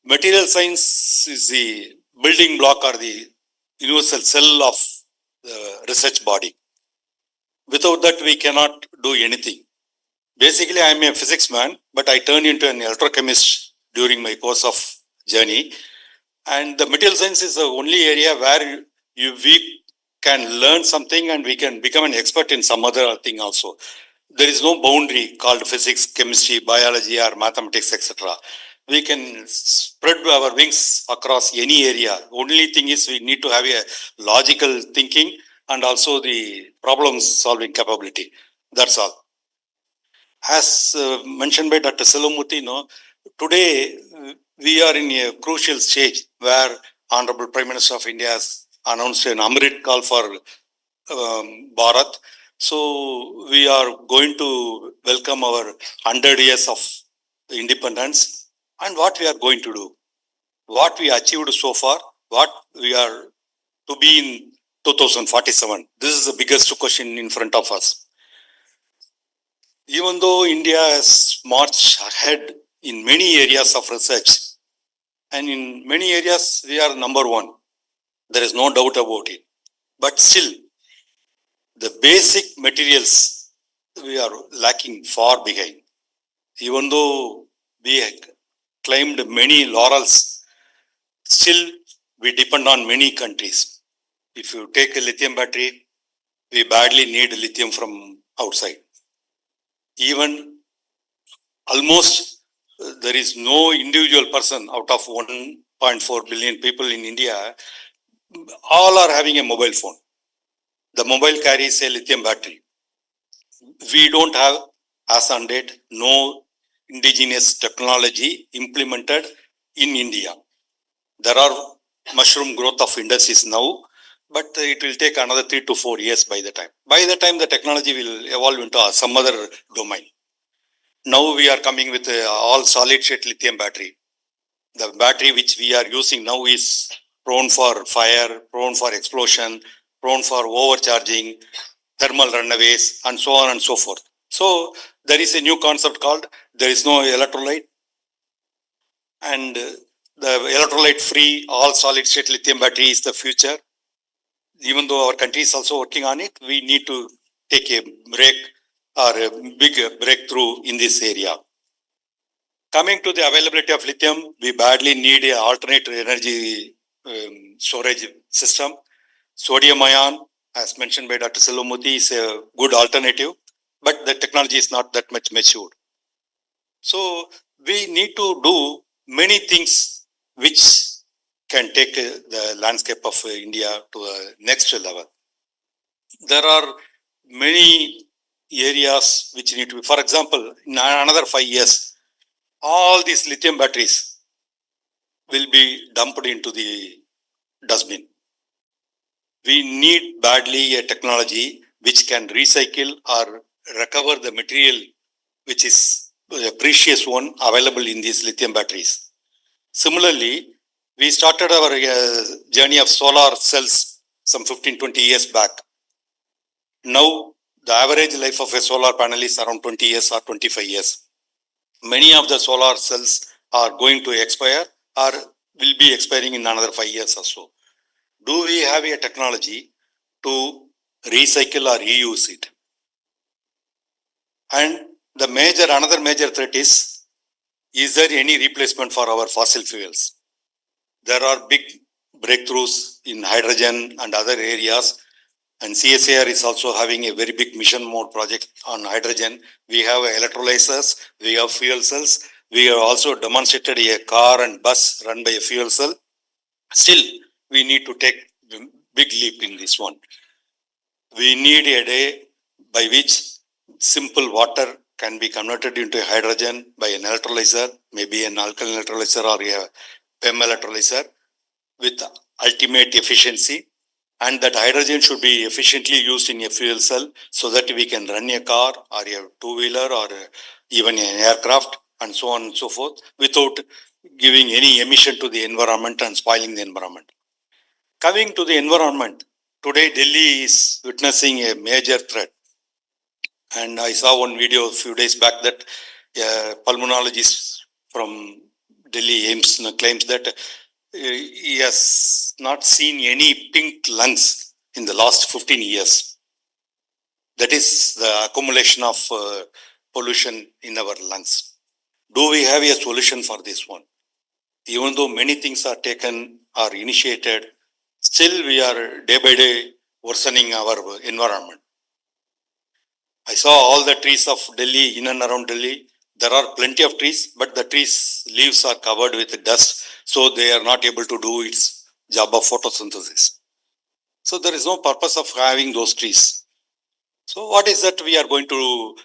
material science is the building block or the universal cell of the research body. Without that, we cannot do anything. Basically, I am a physics man, but I turned into an electrochemist during my course of journey. And the material science is the only area where we can learn something and we can become an expert in some other thing also. There is no boundary called physics, chemistry, biology, or mathematics, etc. We can spread our wings across any area. Only thing is we need to have a logical thinking and also the problem solving capability. That's all. As mentioned by Dr. Salomurthy, today we are in a crucial stage where Honorable Prime Minister of India has announced an Amrit call for Bharat. So we are going to welcome our 100 years of independence and what we are going to do, what we achieved so far, what we are to be in 2047. This is the biggest question in front of us. Even though India has marched ahead in many areas of research, and in many areas we are number one, there is no doubt about it. But still, the basic materials we are lacking far behind. Even though we claimed many laurels, still we depend on many countries. If you take a lithium battery, we badly need lithium from outside. Even almost there is no individual person out of 1.4 billion people in India, all are having a mobile phone. The mobile carries a lithium battery. We don't have, as on date, no indigenous technology implemented in India. There are mushroom growth of industries now, but it will take another 3 to 4 years by the time. By the time the technology will evolve into some other domain. Now we are coming with all solid state lithium battery. The battery which we are using now is prone for fire, prone for explosion, prone for overcharging, thermal runaways, and so on and so forth. So there is a new concept called there is no electrolyte, and the electrolyte free all solid state lithium battery is the future. Even though our country is also working on it, we need to take a break or a big breakthrough in this area. Coming to the availability of lithium, we badly need an alternate energy storage system. Sodium ion, as mentioned by Dr. Salomurthy, is a good alternative, but the technology is not that much matured. So we need to do many things which can take the landscape of India to a next level. There are many areas which need to be, for example, in another 5 years, all these lithium batteries will be dumped into the dustbin. We need badly a technology which can recycle or recover the material which is a precious one available in these lithium batteries. Similarly, we started our journey of solar cells some 15-20 years back. Now, the average life of a solar panel is around 20 years or 25 years. Many of the solar cells are going to expire or will be expiring in another 5 years or so. Do we have a technology to recycle or reuse it? And another major threat is there any replacement for our fossil fuels? There are big breakthroughs in hydrogen and other areas, and CSIR is also having a very big mission mode project on hydrogen. We have electrolyzers, we have fuel cells, we have also demonstrated a car and bus run by a fuel cell. Still, we need to take a big leap in this one. We need a day by which simple water can be converted into hydrogen by an electrolyzer, maybe an alkaline electrolyzer or a PEM electrolyzer with ultimate efficiency, and that hydrogen should be efficiently used in a fuel cell so that we can run a car or a two-wheeler or even an aircraft and so on and so forth without giving any emission to the environment and spoiling the environment. Coming to the environment, today Delhi is witnessing a major threat. And I saw one video a few days back that a pulmonologist from Delhi AIMS claims that he has not seen any pink lungs in the last 15 years. That is the accumulation of pollution in our lungs. Do we have a solution for this one? Even though many things are taken or initiated, still we are day by day worsening our environment. I saw all the trees of Delhi, in and around Delhi. There are plenty of trees, but the trees' leaves are covered with dust, so they are not able to do its job of photosynthesis. So there is no purpose of having those trees. So what is that we are going to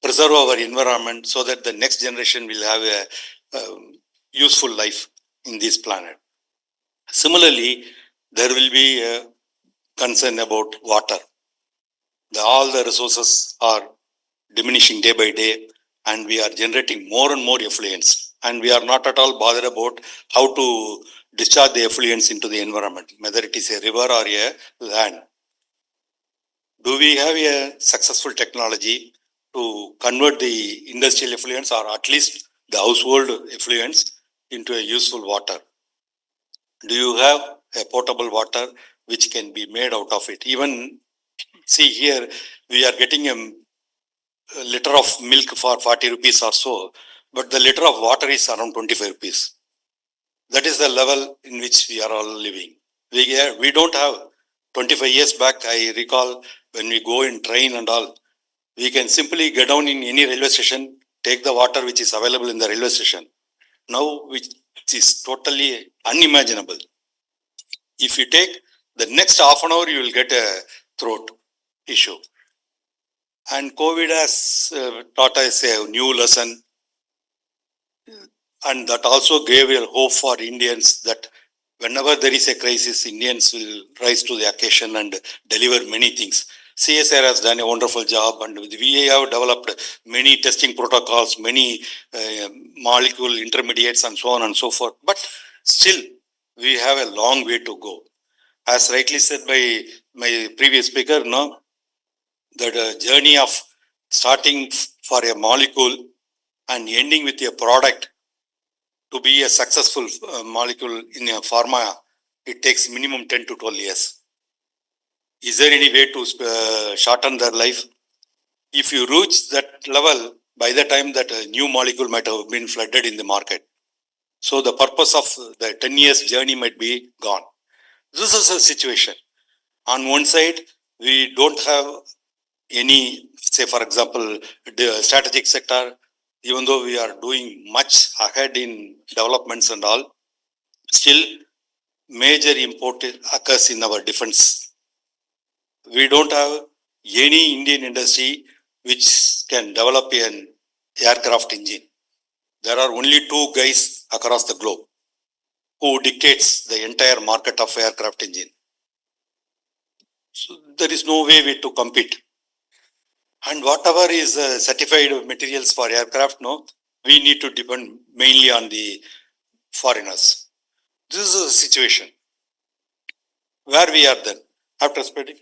preserve our environment so that the next generation will have a useful life in this planet. Similarly, there will be a concern about water. All the resources are diminishing day by day, and we are generating more and more effluents, and we are not at all bothered about how to discharge the effluents into the environment, whether it is a river or a land. Do we have a successful technology to convert the industrial effluents or at least the household effluents into a useful water? Do you have a potable water which can be made out of it? Even see here, we are getting a liter of milk for 40 rupees or so, but the liter of water is around 25 rupees. That is the level in which we are all living. We don't have, 25 years back, I recall when we go in train and all, we can simply get down in any railway station, take the water which is available in the railway station. Now, which is totally unimaginable. If you take the next half an hour, you will get a throat issue. And COVID has taught us a new lesson, and that also gave a hope for Indians that whenever there is a crisis, Indians will rise to the occasion and deliver many things. CSR has done a wonderful job, and we have developed many testing protocols, many molecule intermediates, and so on and so forth. But still, we have a long way to go. As rightly said by my previous speaker, no, that journey of starting for a molecule and ending with a product to be a successful molecule in a pharma, it takes minimum 10 to 12 years. Is there any way to shorten their life? If you reach that level, by the time that a new molecule might have been flooded in the market. So the purpose of the 10 years journey might be gone. This is a situation. On one side, we don't have any, say for example, the strategic sector, even though we are doing much ahead in developments and all, still major import occurs in our defense. We don't have any Indian industry which can develop an aircraft engine. There are only two guys across the globe who dictates the entire market of aircraft engine. So there is no way to compete. And whatever is certified materials for aircraft, no, we need to depend mainly on the foreigners. This is a situation. Where we are then, after spreading.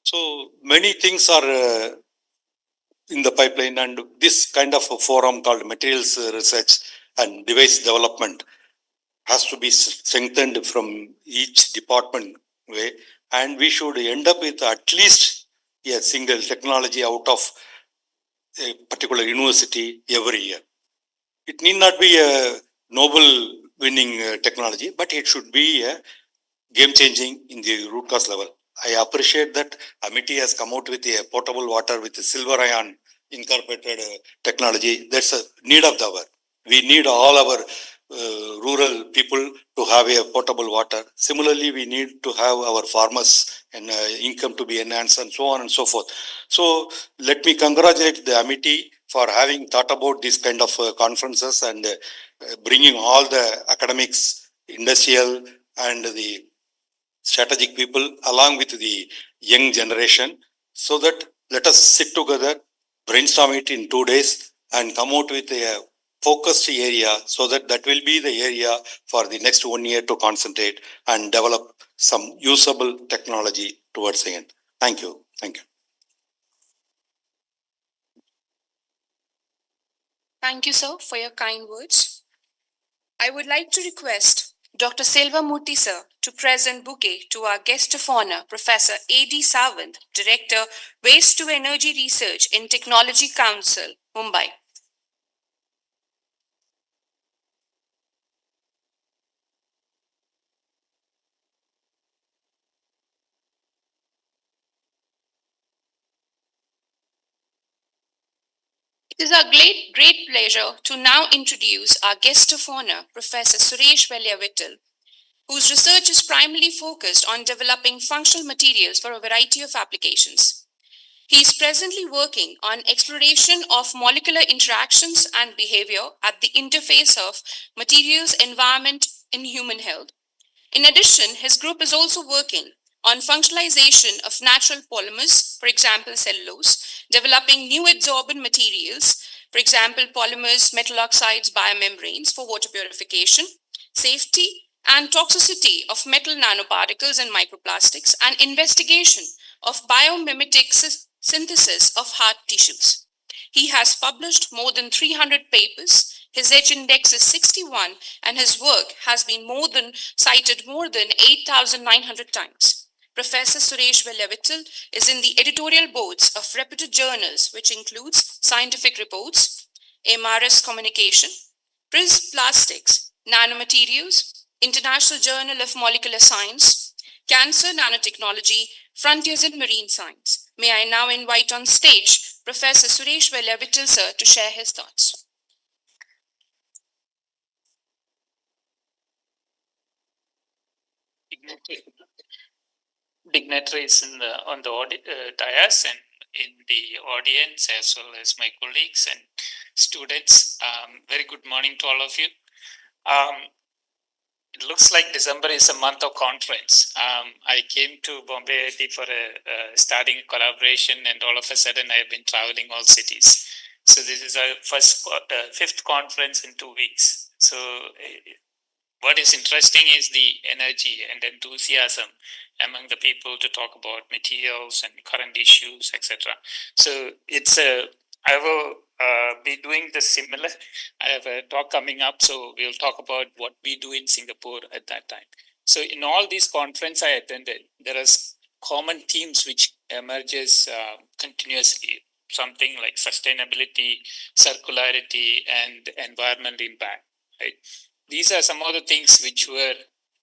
So many things are in the pipeline, and this kind of a forum called materials research and device development has to be strengthened from each department way, and we should end up with at least a single technology out of a particular university every year. It need not be a Nobel winning technology, but it should be a game changing in the root cause level. I appreciate that Amity has come out with a potable water with a silver ion incorporated technology. That's a need of the hour. We need all our rural people to have a potable water. Similarly, we need to have our farmers and income to be enhanced and so on and so forth. So let me congratulate the Amity for having thought about these kind of conferences and bringing all the academics, industrial and the strategic people along with the young generation, so that let us sit together, brainstorm it in 2 days and come out with a focused area, so that will be the area for the next 1 year to concentrate and develop some usable technology towards the end. Thank you. Thank you. Thank you, sir, for your kind words. I would like to request Dr. Selva Murthy, sir, to present bouquet to our guest of honor, Professor A.D. Sawant, Director, Waste to Energy Research in Technology Council, Mumbai. It is our great pleasure to now introduce our guest of honor, Professor Suresh Veliavittal, whose research is primarily focused on developing functional materials for a variety of applications. He is presently working on exploration of molecular interactions and behavior at the interface of materials, environment, and human health. In addition, his group is also working on functionalization of natural polymers, for example, cellulose, developing new adsorbent materials, for example, polymers, metal oxides, biomembranes for water purification, safety and toxicity of metal nanoparticles and microplastics, and investigation of biomimetic synthesis of heart tissues. He has published more than 300 papers. His H index is 61, and his work has been cited more than 8,900 times. Professor Suresh Veliavittal is in the editorial boards of reputed journals, which includes Scientific Reports, MRS Communication, PRIS Plastics, Nanomaterials, International Journal of Molecular Science, Cancer Nanotechnology, Frontiers in Marine Science. May I now invite on stage Professor Suresh Veliavittal, sir, to share his thoughts. Dignitaries on the dais and in the audience, as well as my colleagues and students. Very good morning to all of you. It looks like December is a month of conference. I came to Bombay IIT for starting a collaboration, and all of a sudden I have been traveling all cities. So this is our fifth conference in 2 weeks. So what is interesting is the energy and enthusiasm among the people to talk about materials and current issues, etc. So I will be doing the similar. I have a talk coming up, so we'll talk about what we do in Singapore at that time. So in all these conferences I attended, there are common themes which emerges continuously, something like sustainability, circularity, and environmental impact, right? These are some of the things which were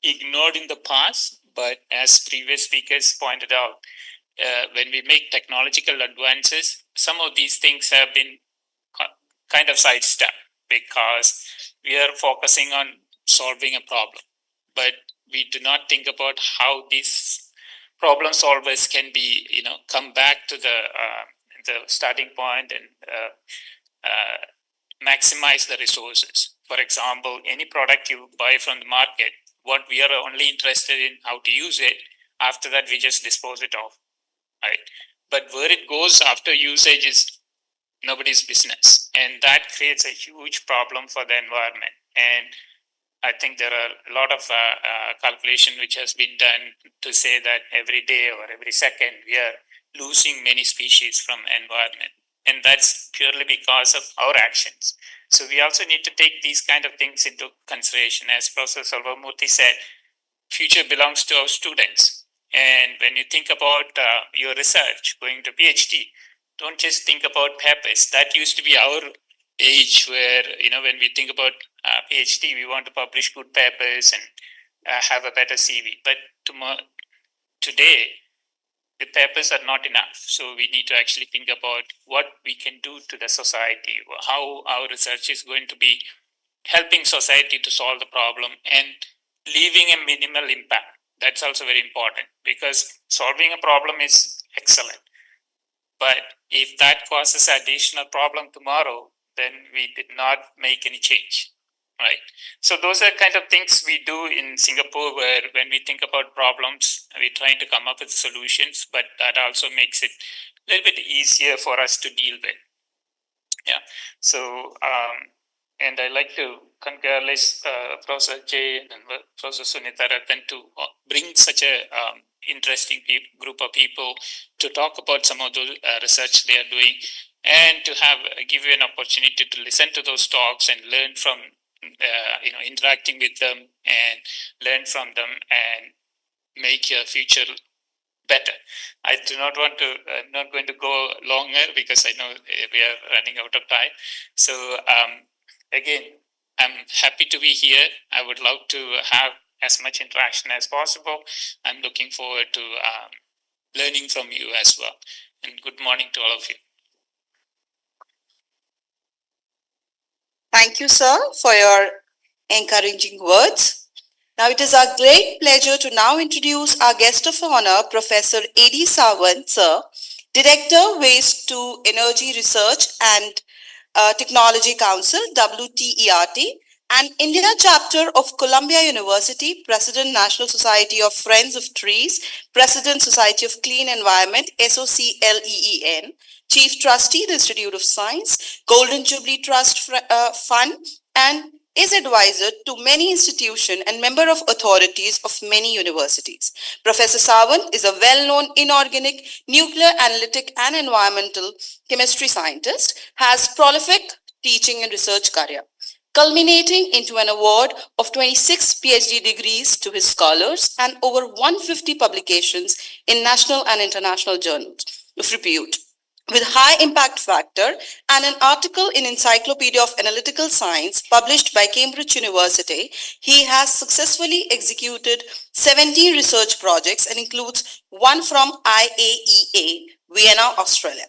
ignored in the past, but as previous speakers pointed out, when we make technological advances, some of these things have been kind of sidestepped because we are focusing on solving a problem, but we do not think about how these problem solvers can be, come back to the starting point and maximize the resources. For example, any product you buy from the market, what we are only interested in how to use it. After that, we just dispose it off, right? But where it goes after usage is nobody's business, and that creates a huge problem for the environment. And I think there are a lot of calculation which has been done to say that every day or every second we are losing many species from environment, and that's purely because of our actions. So we also need to take these kind of things into consideration. As Professor Salvamurthy said, future belongs to our students. And when you think about your research, going to PhD, don't just think about papers. That used to be our age where, when we think about PhD, we want to publish good papers and have a better CV. But today, the papers are not enough. So we need to actually think about what we can do to the society, how our research is going to be helping society to solve the problem and leaving a minimal impact. That's also very important, because solving a problem is excellent. But if that causes additional problem tomorrow, then we did not make any change, right? So those are kind of things we do in Singapore, where when we think about problems, we're trying to come up with solutions, but that also makes it a little bit easier for us to deal with. Yeah. So And I like to congratulate Professor Jay and Professor Sunita Rattan to bring such a interesting group of people to talk about some of the research they are doing, and to have give you an opportunity to listen to those talks and learn from interacting with them and learn from them and make your future better. I do not want to, not going to go longer because I know we are running out of time. So again, I'm happy to be here. I would love to have as much interaction as possible. I'm looking forward to learning from you as well. And good morning to all of you. Thank you, sir, for your encouraging words. Now it is our great pleasure to now introduce our guest of honor, Professor A.D. Sawant, sir, Director, Waste to Energy Research and Technology Council, WTERT, and India chapter of Columbia University, President National Society of Friends of Trees, President Society of Clean Environment, SOCLEEN, Chief Trustee, the Institute of Science, Golden Jubilee Trust Fund, and is advisor to many institutions and member of authorities of many universities. Professor Sawant is a well-known inorganic, nuclear analytic and environmental chemistry scientist, has prolific teaching and research career, culminating into an award of 26 PhD degrees to his scholars and over 150 publications in national and international journals of repute. With high impact factor and an article in Encyclopedia of Analytical Science published by Cambridge University, he has successfully executed 17 research projects and includes one from IAEA, Vienna, Austria.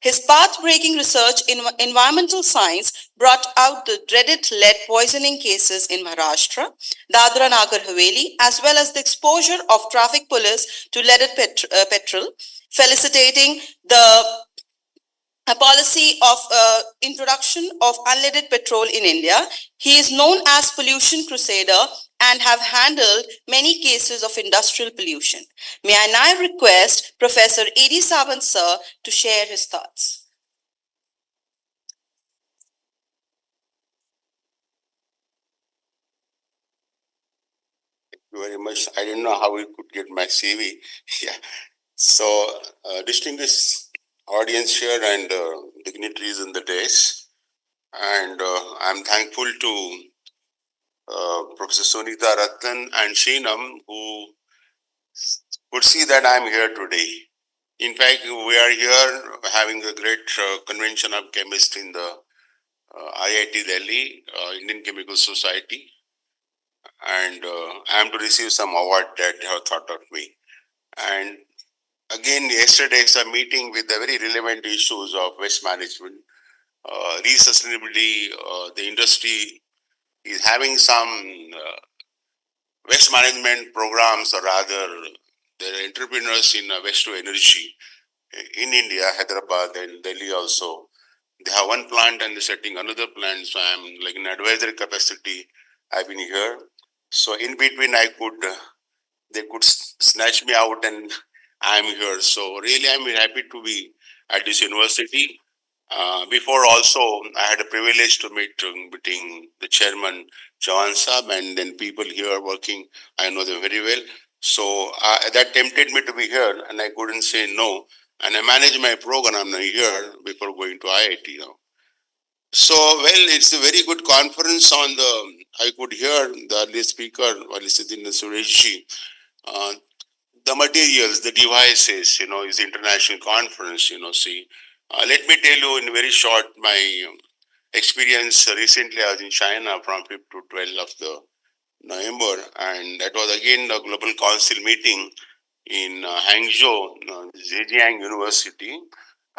His path-breaking research in environmental science brought out the dreaded lead poisoning cases in Maharashtra, Dadra Nagar Haveli, as well as the exposure of traffic police to leaded petrol, felicitating the policy of introduction of unleaded petrol in India. He is known as pollution crusader and have handled many cases of industrial pollution. May I now request Professor A.D. Sawant, sir, to share his thoughts. Thank you very much. I didn't know how we could get my CV. Yeah. So, distinguished audience here and dignitaries in the days, and I'm thankful to Professor Sunita Rattan and Sheenam, who could see that I'm here today. In fact, we are here having a great convention of chemists in the IIT Delhi, Indian Chemical Society, and I am to receive some award that they have thought of me. And again, yesterday is a meeting with the very relevant issues of waste management, re-sustainability. The industry is having some waste management programs, or rather, there are entrepreneurs in waste to energy in India, Hyderabad and Delhi also. They have one plant and they're setting another plant. So I'm like in advisory capacity. I've been here. So in between, they could snatch me out, and I'm here. So really, I'm happy to be at this university. Before also, I had a privilege to meeting the chairman, Jawan Saab, and then people here working. I know them very well. So that tempted me to be here, and I couldn't say no. And I managed my program here before going to IIT now. So, well, it's a very good conference on the, I could hear the earlier speaker, Valisidin Sureshji, the materials, the devices, is international conference, see. Let me tell you in very short my experience. Recently, I was in China from 5th to 12th of the November, and that was again a global council meeting in Hangzhou, Zhejiang University,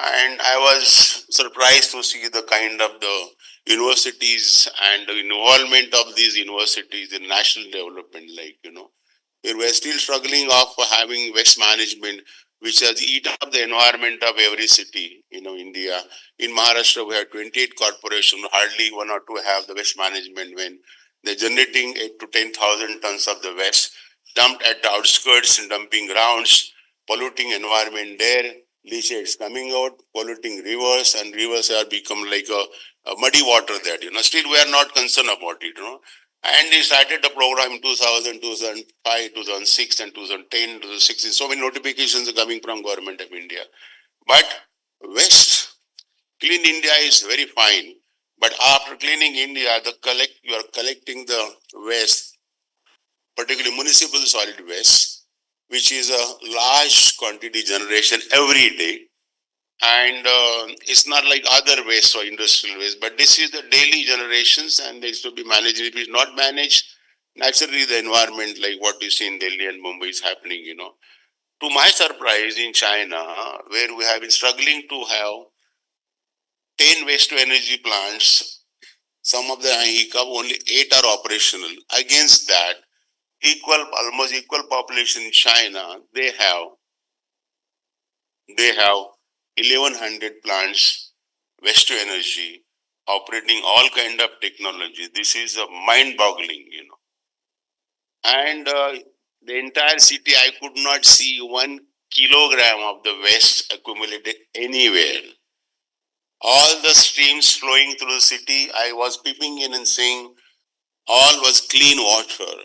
and I was surprised to see the kind of the universities and the involvement of these universities in national development, we were still struggling of having waste management, which has eaten up the environment of every city, India. In Maharashtra, we have 28 corporations, hardly one or two have the waste management when they're generating 8 to 10,000 tons of the waste dumped at the outskirts and dumping grounds, polluting environment there. leachates coming out, polluting rivers, and rivers are become like a muddy water that, still we are not concerned about it, And they started the program in 2000, 2005, 2006, and 2010, 2016. So many notifications are coming from Government of India. But West, Clean India is very fine. But after cleaning India, you are collecting the waste, particularly municipal solid waste, which is a large quantity generation every day. And it's not like other waste or industrial waste, but this is the daily generations and it's to be managed. If it's not managed, naturally the environment like what you see in Delhi and Mumbai is happening, To my surprise, in China, where we have been struggling to have 10 waste to energy plants, some of the hiccup, only 8 are operational. Against that, almost equal population in China, they have 1100 plants, waste to energy, operating all kind of technology. This is mind-boggling, And the entire city, I could not see 1 kilogram of the waste accumulated anywhere. All the streams flowing through the city, I was peeping in and seeing all was clean water.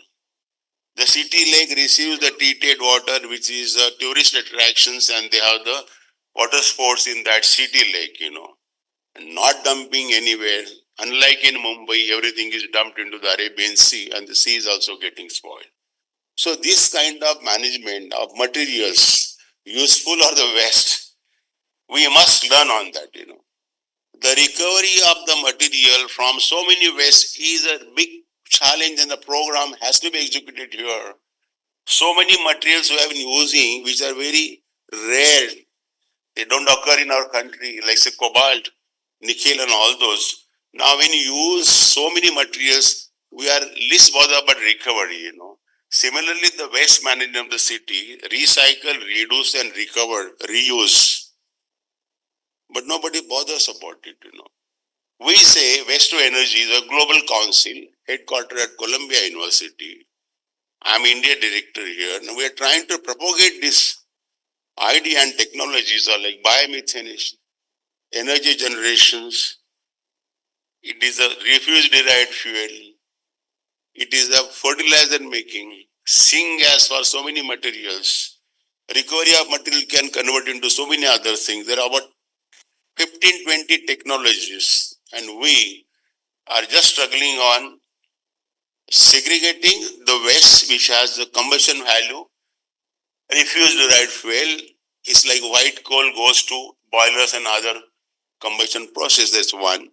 The city lake receives the treated water, which is tourist attractions, and they have the water sports in that city lake, and not dumping anywhere. Unlike in Mumbai, everything is dumped into the Arabian Sea, and the sea is also getting spoiled. So this kind of management of materials, useful or the waste, we must learn on that, The recovery of the material from so many waste is a big challenge, and the program has to be executed here. So many materials we have been using which are very rare. They don't occur in our country, like say cobalt, nickel and all those. Now when you use so many materials, we are least bothered about recovery, Similarly, the waste management of the city, recycle, reduce and recover, reuse. But nobody bothers about it, We say Waste to Energy is a global council, headquartered at Columbia University. I'm India director here. Now we are trying to propagate this idea and technologies are like biomethanation, energy generations. It is a refuse derived fuel. It is a fertilizer making, syngas for so many materials. Recovery of material can convert into so many other things. There are about 15, 20 technologies, and we are just struggling on segregating the waste which has the combustion value. Refuse derived fuel is like white coal goes to boilers and other combustion process. That's one.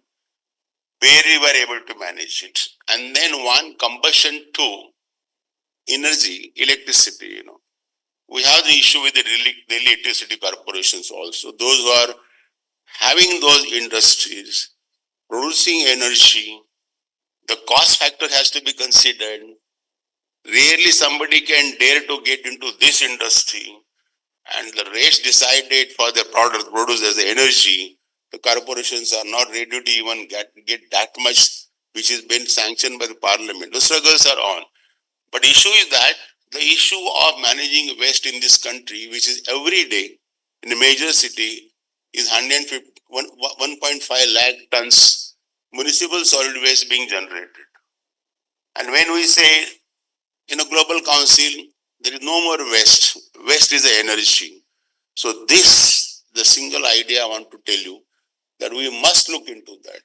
Where we were able to manage it. And then one, combustion two, energy, electricity, We have the issue with the daily electricity corporations also. Those who are having those industries, producing energy, the cost factor has to be considered. Rarely somebody can dare to get into this industry, and the rates decided for the product produced as the energy. The corporations are not ready to even get that much which has been sanctioned by the parliament. The struggles are on. But issue is that the issue of managing waste in this country, which is every day in a major city, is 1.5 lakh tons municipal solid waste being generated. And when we say in a global council, there is no more waste. Waste is the energy. So this, the single idea I want to tell you, that we must look into that.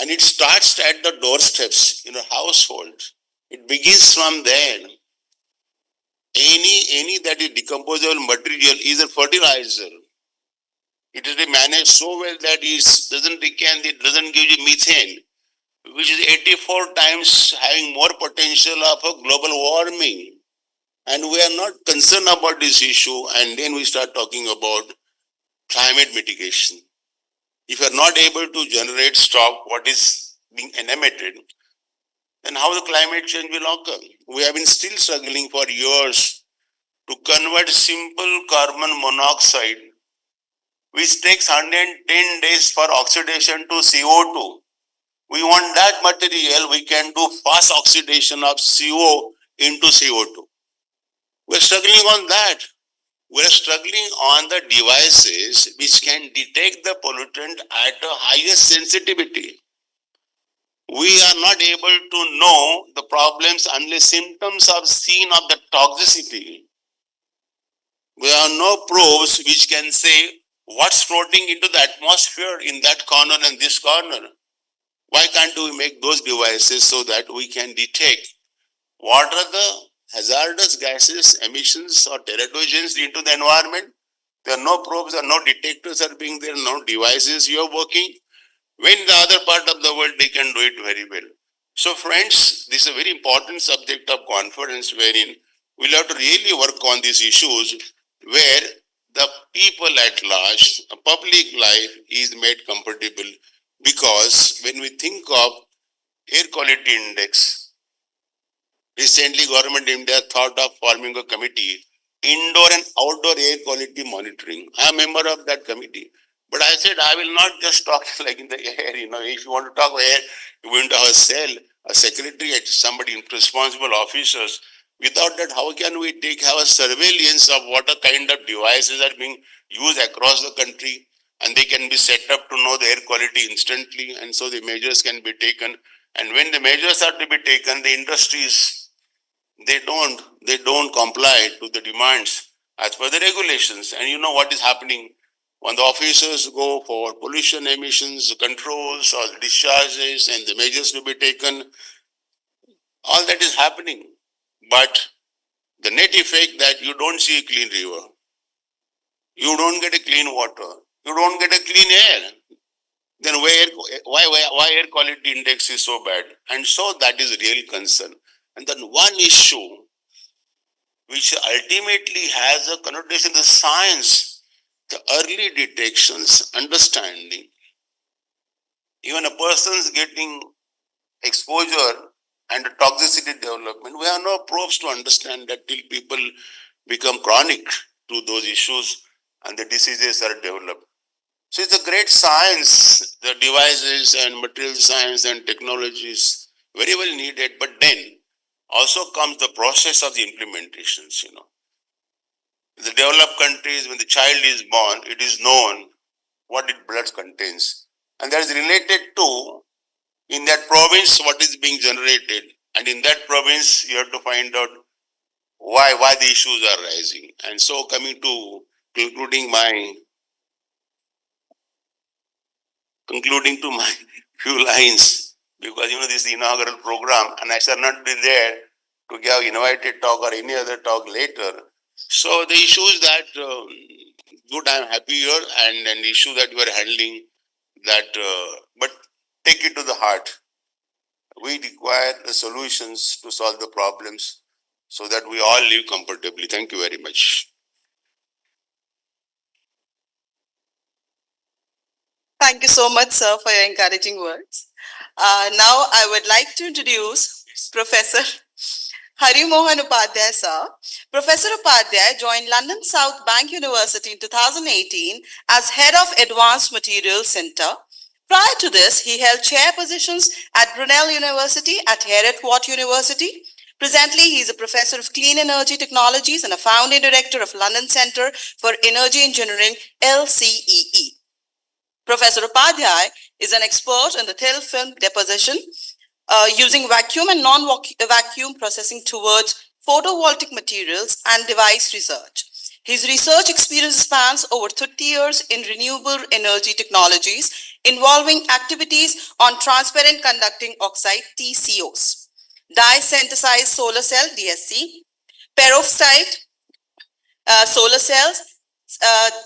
And it starts at the doorsteps in a household. It begins from there. Any that is decomposable material is a fertilizer. It is managed so well that it doesn't give you methane, which is 84 times having more potential of a global warming. And we are not concerned about this issue, and then we start talking about climate mitigation. If you are not able to generate stock what is being emitted, then how the climate change will occur? We have been still struggling for years to convert simple carbon monoxide, which takes 110 days for oxidation to CO2. We want that material, we can do fast oxidation of CO into CO2. We're struggling on that. we are struggling on the devices which can detect the pollutant at a higher sensitivity. We are not able to know the problems unless symptoms are seen of the toxicity. There are no probes which can say what's floating into the atmosphere in that corner and this corner. Why can't we make those devices so that we can detect what are the hazardous gases, emissions or teratogens into the environment? There are no probes, there are no detectors are being there, no devices here working. When the other part of the world, they can do it very well. So friends, this is a very important subject of conference wherein we'll have to really work on these issues where the people at large, the public life is made comfortable, because when we think of air quality index, recently government of India thought of forming a committee, indoor and outdoor air quality monitoring. I am a member of that committee. But I said, I will not just talk like in the air, if you want to talk air, you want to have a cell, a secretariat, somebody, responsible officers. Without that, how can we have a surveillance of what kind of devices are being used across the country, and they can be set up to know the air quality instantly, and so the measures can be taken. And when the measures are to be taken, the industries, they don't comply to the demands as per the regulations. And you know what is happening when the officers go for pollution emissions controls or discharges and the measures to be taken. All that is happening, but the net effect that you don't see a clean river, you don't get a clean water, you don't get a clean air. Then why air quality index is so bad? And so that is a real concern. And then one issue which ultimately has a connotation to science, the early detections, understanding. Even a person's getting exposure and the toxicity development, we have no probes to understand that till people become chronic to those issues and the diseases are developed. So it's a great science, the devices and material science and technologies, very well needed, but then also comes the process of the implementations, In the developed countries, when the child is born, it is known what its blood contains. And that is related to, in that province, what is being generated. And in that province, you have to find out why the issues are rising. And so coming to concluding my few lines, because this is the inaugural program and I shall not be there to give invited talk or any other talk later. So the issues that, good, I'm happy here, and an issue that you are handling, that, but take it to the heart. We require the solutions to solve the problems so that we all live comfortably. Thank you very much. Thank you so much, sir, for your encouraging words. Now I would like to introduce Professor Hari Mohan Upadhyay, sir. Professor Upadhyay joined London South Bank University in 2018 as Head of Advanced Materials Center. Prior to this, he held chair positions at Brunel University, at Heriot-Watt University. Presently, he is a professor of clean energy technologies and a founding director of London Centre for Energy Engineering, LCEE. Professor Upadhyay is an expert in the thin film deposition using vacuum and non-vacuum processing towards photovoltaic materials and device research. His research experience spans over 30 years in renewable energy technologies involving activities on transparent conducting oxide TCOs, dye-synthesized solar cell DSC, perovskite solar cells,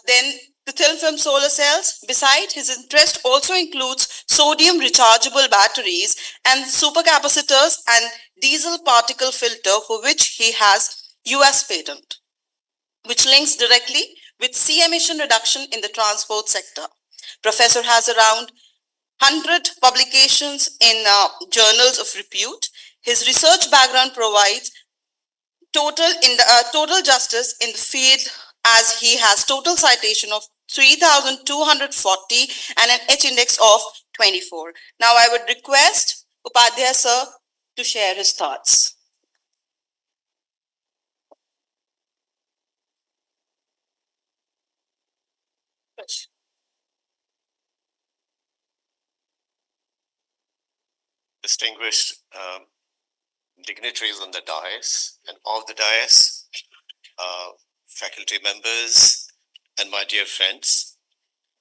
then the thin film solar cells. Besides, his interest also includes sodium rechargeable batteries and supercapacitors and diesel particle filter, for which he has US patent, which links directly with C emission reduction in the transport sector. Professor has around 100 publications in journals of repute. His research background provides total justice in the field, as he has total citation of 3,240 and an H index of 24. Now I would request Upadhyay sir to share his thoughts. distinguished dignitaries on the dais and off the dais, faculty members, and my dear friends.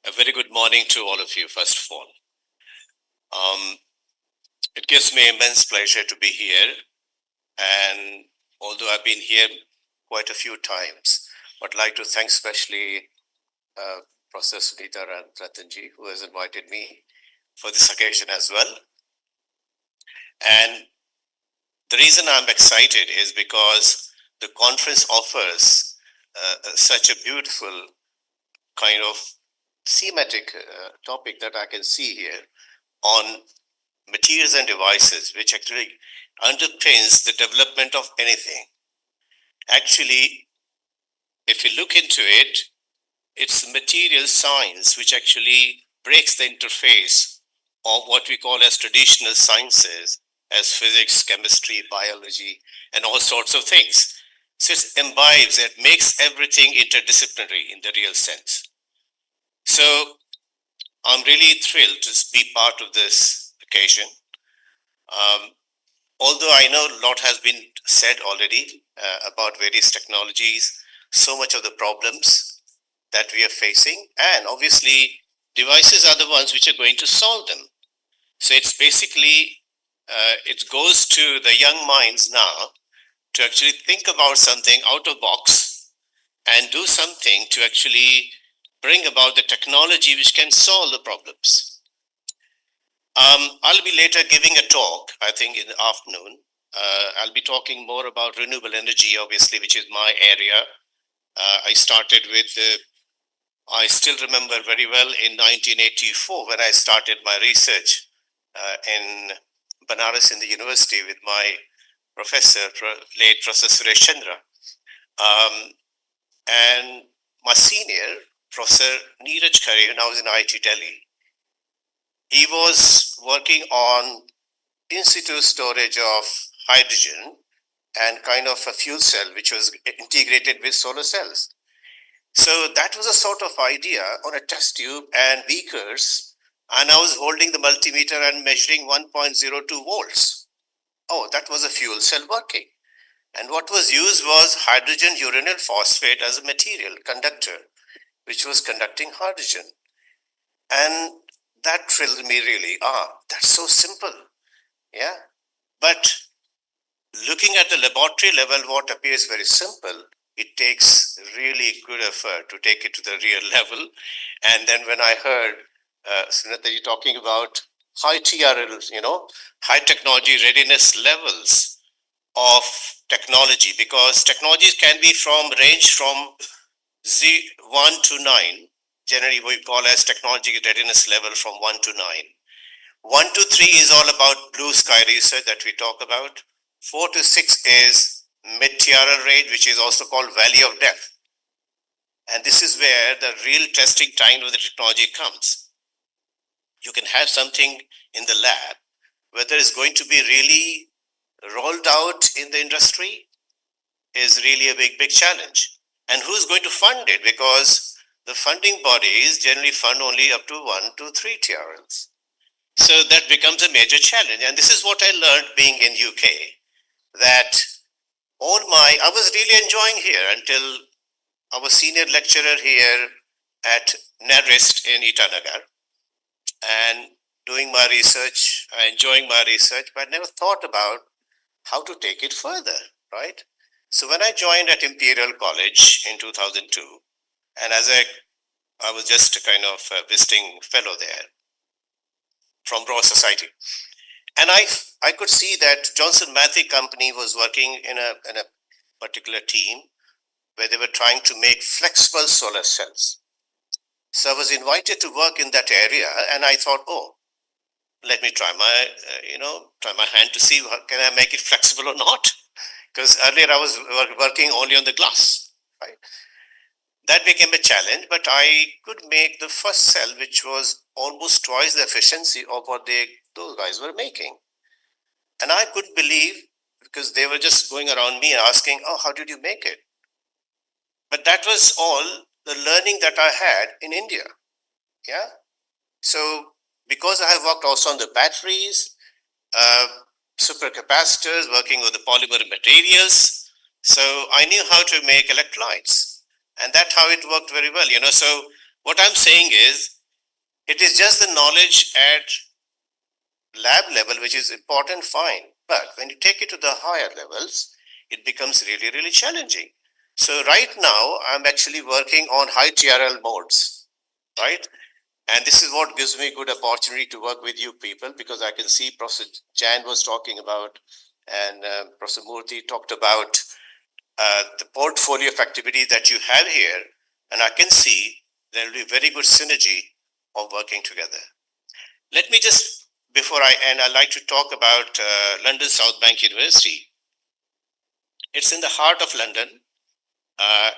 A very good morning to all of you, first of all. It gives me immense pleasure to be here, and although I've been here quite a few times, I'd like to thank especially Professor Sunita Ratanji, who has invited me for this occasion as well. And the reason I'm excited is because the conference offers such a beautiful kind of thematic topic that I can see here on materials and devices, which actually underpins the development of anything. Actually, if you look into it, it's material science which actually breaks the interface of what we call as traditional sciences, as physics, chemistry, biology, and all sorts of things. So it imbibes, it makes everything interdisciplinary in the real sense. So I'm really thrilled to be part of this occasion. Although I know a lot has been said already about various technologies, so much of the problems that we are facing, and obviously devices are the ones which are going to solve them. So it's basically, it goes to the young minds now to actually think about something out of box and do something to actually bring about the technology which can solve the problems. I'll be later giving a talk, I think in the afternoon. I'll be talking more about renewable energy, obviously, which is my area. I started with, I still remember very well in 1984 when I started my research in Banaras in the university with my professor, late Professor Suresh Chandra. And my senior, Professor Neeraj Khare, who now is in IIT Delhi, he was working on in situ storage of hydrogen and kind of a fuel cell which was integrated with solar cells. So that was a sort of idea on a test tube and beakers, and I was holding the multimeter and measuring 1.02 volts. Oh, that was a fuel cell working. And what was used was hydrogen uranyl phosphate as a material conductor, which was conducting hydrogen. And that thrilled me really. That's so simple. Yeah. But looking at the laboratory level, what appears very simple, it takes really good effort to take it to the real level. And then when I heard Sunita talking about high TRL, high technology readiness levels of technology, because technologies can be range from 1 to 9. Generally, we call as technology readiness level from 1 to 9. 1 to 3 is all about blue sky research that we talk about. 4 to 6 is mid-TRL range, which is also called valley of death. And this is where the real testing time of the technology comes. You can have something in the lab, whether it's going to be really rolled out in the industry is really a big challenge. And who's going to fund it? Because the funding bodies generally fund only up to 1 to 3 TRLs. So that becomes a major challenge. And this is what I learned being in UK, that I was really enjoying here until our senior lecturer here at NERIST in Itanagar, and doing my research, enjoying my research, but never thought about how to take it further, right? So when I joined at Imperial College in 2002, and I was just a kind of visiting fellow there from Royal Society, and I could see that Johnson Matthey Company was working in a particular team where they were trying to make flexible solar cells. So I was invited to work in that area, and I thought, let me try my hand to see can I make it flexible or not, because earlier I was working only on the glass, right? That became a challenge, but I could make the first cell which was almost twice the efficiency of what those guys were making. And I couldn't believe, because they were just going around me asking, how did you make it? But that was all the learning that I had in India. Yeah. So because I have worked also on the batteries, supercapacitors, working with the polymer materials. So I knew how to make electrolytes, and that's how it worked very well. So what I'm saying is, it is just the knowledge at lab level which is important, fine. But when you take it to the higher levels, it becomes really, really challenging. So right now, I'm actually working on high TRL modes, right? And this is what gives me a good opportunity to work with you people, because I can see Professor Jan was talking about, and Professor Murthy talked about the portfolio of activities that you have here. And I can see there will be very good synergy of working together. Let me just, before I end, I'd like to talk about London South Bank University. It's in the heart of London.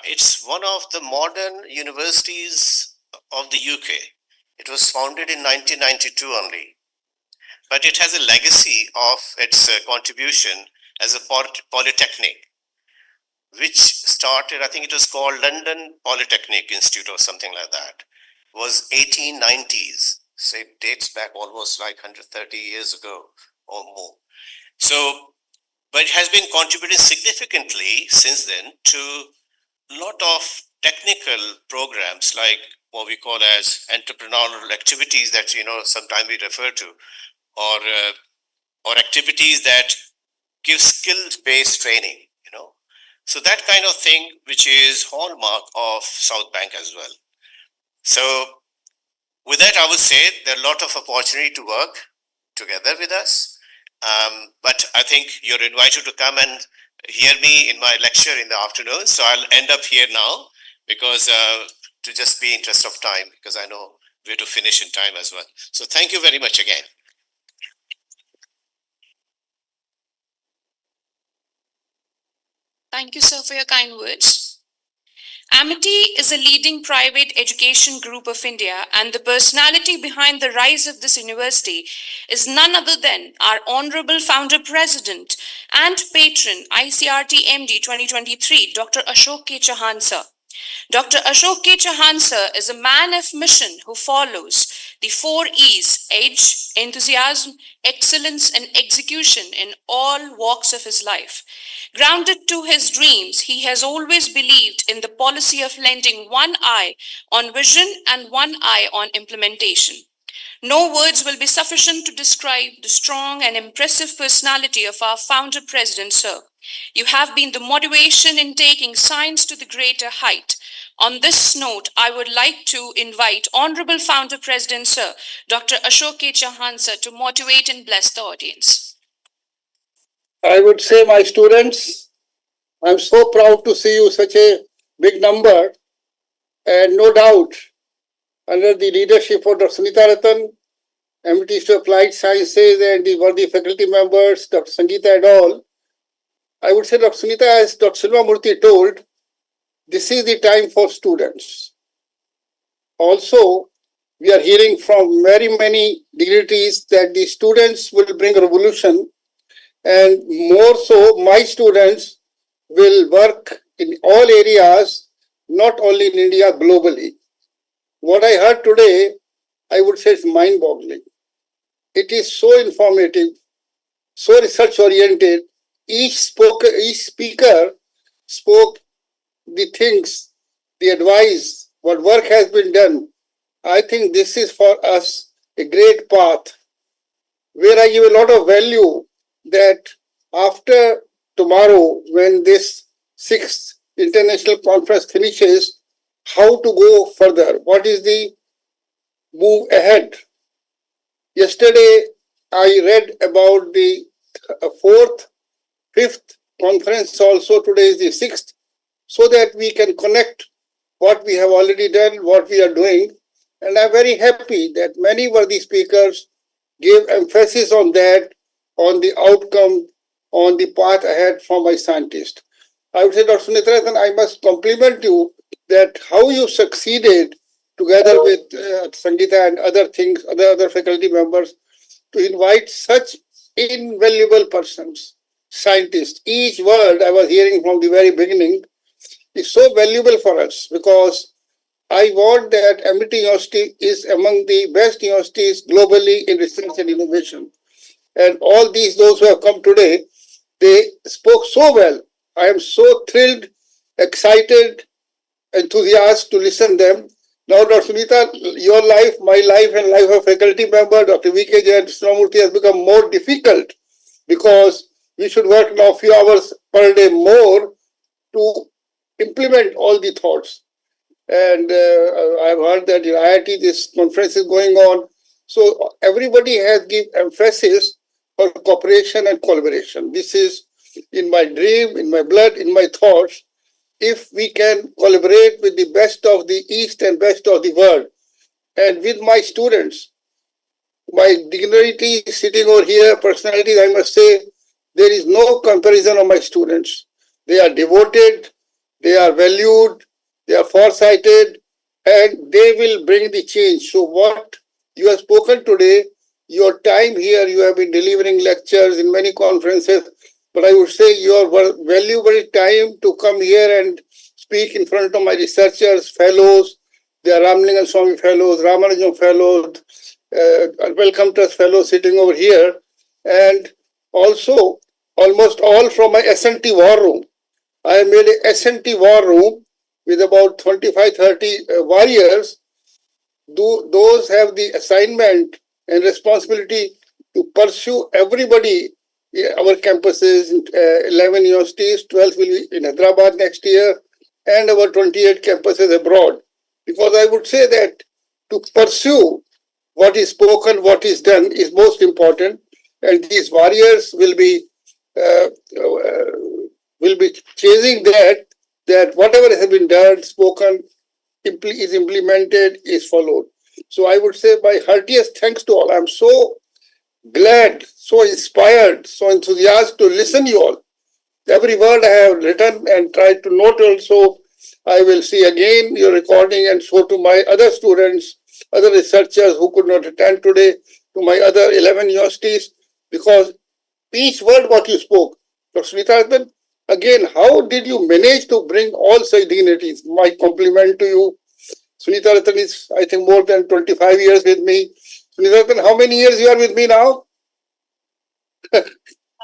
It's one of the modern universities of the UK. It was founded in 1992 only, but it has a legacy of its contribution as a polytechnic, which started, I think it was called London Polytechnic Institute or something like that. It was 1890s, so it dates back almost like 130 years ago or more. So, but it has been contributing significantly since then to a lot of technical programs, like what we call as entrepreneurial activities that sometimes we refer to, or activities that give skill-based training. So that kind of thing, which is hallmark of South Bank as well. So with that, I would say there are a lot of opportunity to work together with us. But I think you're invited to come and hear me in my lecture in the afternoon. So I'll end up here now, because to just be interest of time, because I know we have to finish in time as well. So thank you very much again. Thank you, sir, for your kind words. Amity is a leading private education group of India, and the personality behind the rise of this university is none other than our Honorable Founder President and Patron ICRTMD 2023, Dr. Ashok K. Chauhan, sir. Dr. Ashok K. Chauhan, sir, is a man of mission who follows the 4 E's: edge, enthusiasm, excellence, and execution in all walks of his life. Grounded to his dreams, he has always believed in the policy of lending one eye on vision and one eye on implementation. No words will be sufficient to describe the strong and impressive personality of our founder president, sir. You have been the motivation in taking science to the greater height. On this note, I would like to invite Honorable Founder President, sir, Dr. Ashok K. Chauhan, sir, to motivate and bless the audience. I would say, my students, I'm so proud to see you such a big number, and no doubt, under the leadership of Dr. Sunita Ratan, MTs to Applied Sciences, and the worthy faculty members, Dr. Sangeeta and all, I would say, Dr. Sunita, as Dr. Silva Murthy told, this is the time for students. Also, we are hearing from very many dignitaries that the students will bring revolution, and more so, my students will work in all areas, not only in India, globally. What I heard today, I would say it's mind-boggling. It is so informative, so research-oriented. Each speaker spoke the things, the advice, what work has been done. I think this is for us a great path, where I give a lot of value that after tomorrow, when this 6th international conference finishes, how to go further, what is the move ahead. Yesterday, I read about the 4th, 5th conference also. Today is the 6th, so that we can connect what we have already done, what we are doing. And I'm very happy that many worthy speakers gave emphasis on that, on the outcome, on the path ahead for my scientist. I would say, Dr. Sunita, I must compliment you that how you succeeded together with Sangeeta and other things, other faculty members, to invite such invaluable persons, scientists. Each word I was hearing from the very beginning is so valuable for us, because I want that MIT University is among the best universities globally in research and innovation. and all these, those who have come today, they spoke so well. I am so thrilled, excited, enthusiastic to listen them. Now, Dr. Sunita, your life, my life, and life of faculty member, Dr. V.K. Jain Krishnamurthy, has become more difficult because we should work now a few hours per day more to implement all the thoughts. And I've heard that in IIT this conference is going on. So everybody has given emphasis for cooperation and collaboration. This is in my dream, in my blood, in my thoughts. If we can collaborate with the best of the East and best of the world, and with my students, my dignity sitting over here, personalities, I must say, there is no comparison of my students. They are devoted, they are valued, they are foresighted, and they will bring the change. So, what you have spoken today, your time here, you have been delivering lectures in many conferences, but I would say your valuable time to come here and speak in front of my researchers, fellows, they are Ramlingan Swami fellows, Ramanujam fellows, welcome trust fellows sitting over here, and also almost all from my S&T war room. I have made a S&T war room with about 25, 30 warriors. Those have the assignment and responsibility to pursue everybody. Our campuses, 11 universities, 12 will be in Hyderabad next year, and our 28 campuses abroad. Because I would say that to pursue what is spoken, what is done is most important, and these warriors uh, uh, will be chasing that whatever has been done, spoken, is implemented, is followed. So I would say my heartiest thanks to all. I'm so glad, so inspired, so enthusiastic to listen you all. Every word I have written and tried to note also. I will see again your recording and show to my other students, other researchers who could not attend today, to my other 11 universities, because each word what you spoke, Dr. Smita, again, how did you manage to bring all such dignities? My compliment to you. Sunita Ratan is, I think, more than 25 years with me. Sunita Ratan, how many years you are with me now?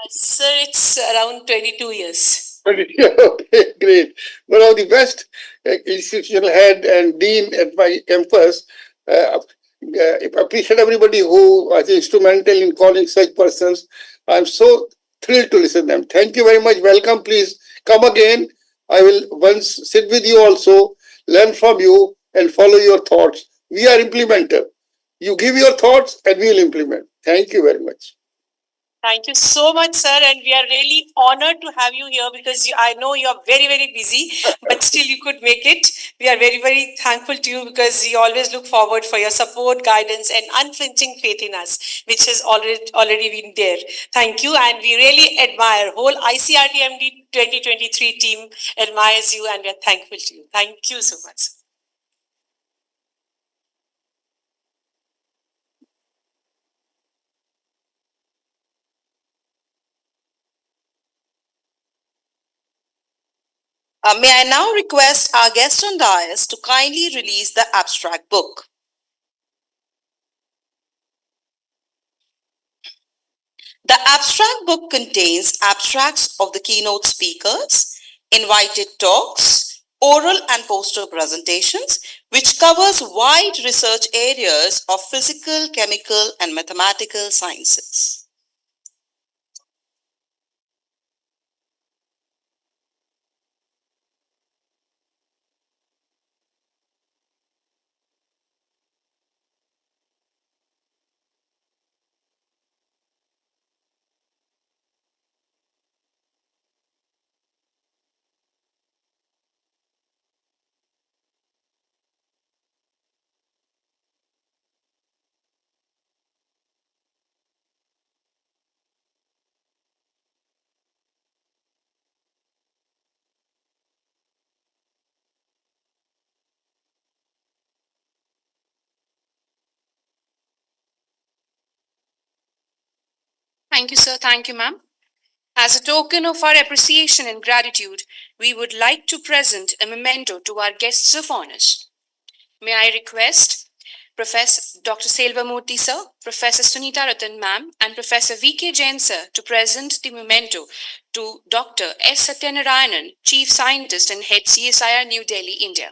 Sir, it's around 22 years. Okay, great. One of the best institutional head and dean at my campus. I appreciate everybody who was instrumental in calling such persons. I'm so thrilled to listen to them. Thank you very much. Welcome. Please come again. I will once sit with you also, learn from you, and follow your thoughts. We are implementer. You give your thoughts, and we will implement. Thank you very much. Thank you so much, sir. And we are really honored to have you here because I know you are very, very busy, but still you could make it. We are very, very thankful to you because we always look forward for your support, guidance, and unflinching faith in us, which has already been there. Thank you. And we really admire, whole ICRTMD 2023 team admires you, and we are thankful to you. Thank you so much. May I now request our guest on dais to kindly release the abstract book. The abstract book contains abstracts of the keynote speakers, invited talks, oral and poster presentations, which covers wide research areas of physical, chemical, and mathematical sciences. Thank you, sir. Thank you, ma'am. As a token of our appreciation and gratitude, we would like to present a memento to our guests of honors. May I request Professor Dr. Selvamurthy Sir, Professor Sunita Ratan Ma'am, and Professor V.K. Jain Sir to present the memento to Dr. S. Satyanarayanan, Chief Scientist and Head CSIR New Delhi, India.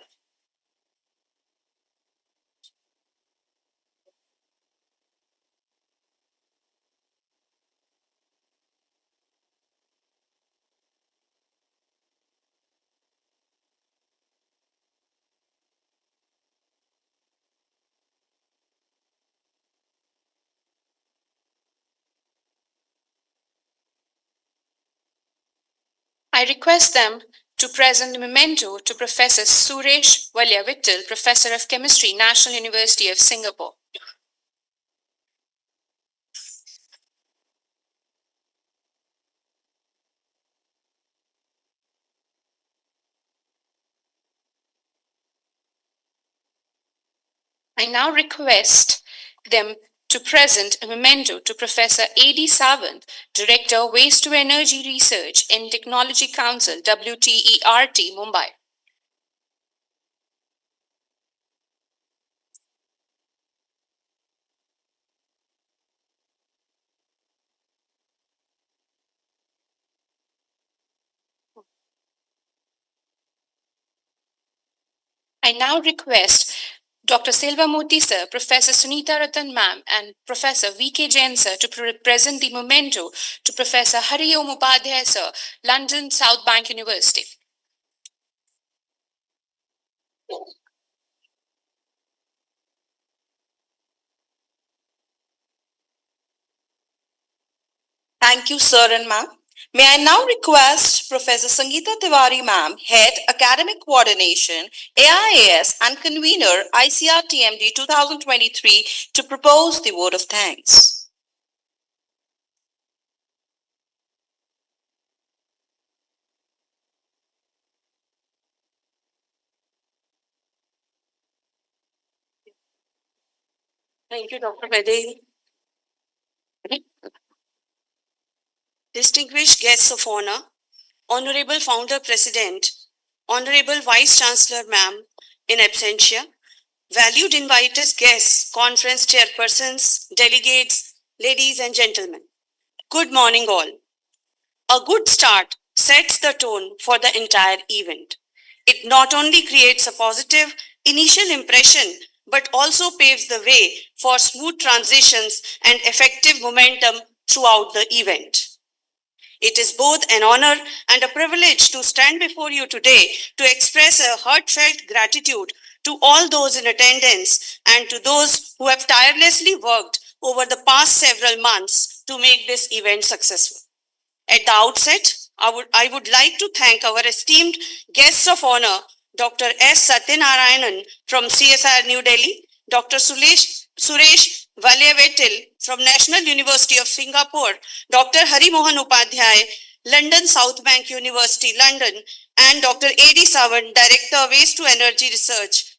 I request them to present the memento to Professor Suresh Valyavittal, Professor of Chemistry, National University of Singapore. I now request them to present a memento to Professor A.D. Sawant, Director, Waste to Energy Research and Technology Council, WTERT, Mumbai. I now request Dr. Selvamurthy Sir, Professor Sunita Ratan Ma'am, and Professor V.K. Jain Sir to present the memento to Professor Hari Om Upadhyay Sir, London South Bank University. Thank you, sir and ma'am. May I now request Professor Sangeeta Tiwari ma'am, Head Academic Coordination, AIAS and Convener, ICRTMD 2023 to propose the vote of thanks. Thank you, Dr. Vede. Distinguished guests of honor, Honorable Founder President, Honorable Vice Chancellor Ma'am in absentia, valued invited guests, conference chairpersons, delegates, ladies and gentlemen. Good morning all. A good start sets the tone for the entire event. It not only creates a positive initial impression, but also paves the way for smooth transitions and effective momentum throughout the event. It is both an honor and a privilege to stand before you today to express a heartfelt gratitude to all those in attendance and to those who have tirelessly worked over the past several months to make this event successful. At the outset, I would like to thank our esteemed guests of honor, Dr. S. Satyanarayanan from CSIR New Delhi, Dr. Suresh Valyavittal from National University of Singapore, Dr. Hari Mohan Upadhyay, London South Bank University, London, and Dr. A.D. Sawant, Director, Waste to Energy Research,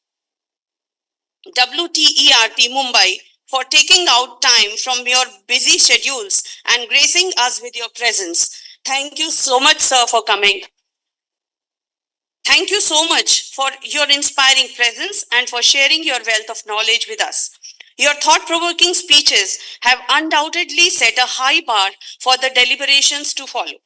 WTERT, Mumbai, for taking out time from your busy schedules and gracing us with your presence. Thank you so much, sir, for coming. Thank you so much for your inspiring presence and for sharing your wealth of knowledge with us. Your thought-provoking speeches have undoubtedly set a high bar for the deliberations to follow.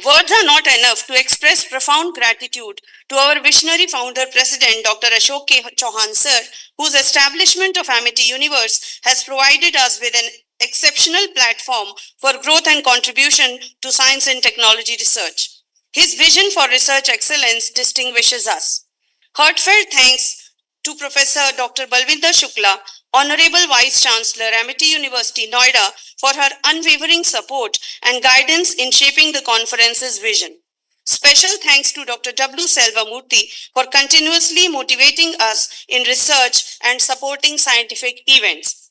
Words are not enough to express profound gratitude to our visionary founder president, Dr. Ashok K. Chauhan sir, whose establishment of Amity Universe has provided us with an exceptional platform for growth and contribution to science and technology research. His vision for research excellence distinguishes us. Heartfelt thanks to Professor Dr. Balvinder Shukla, Honorable Vice Chancellor, Amity University, Noida, for her unwavering support and guidance in shaping the conference's vision. Special thanks to Dr. W. Selvamurthy for continuously motivating us in research and supporting scientific events.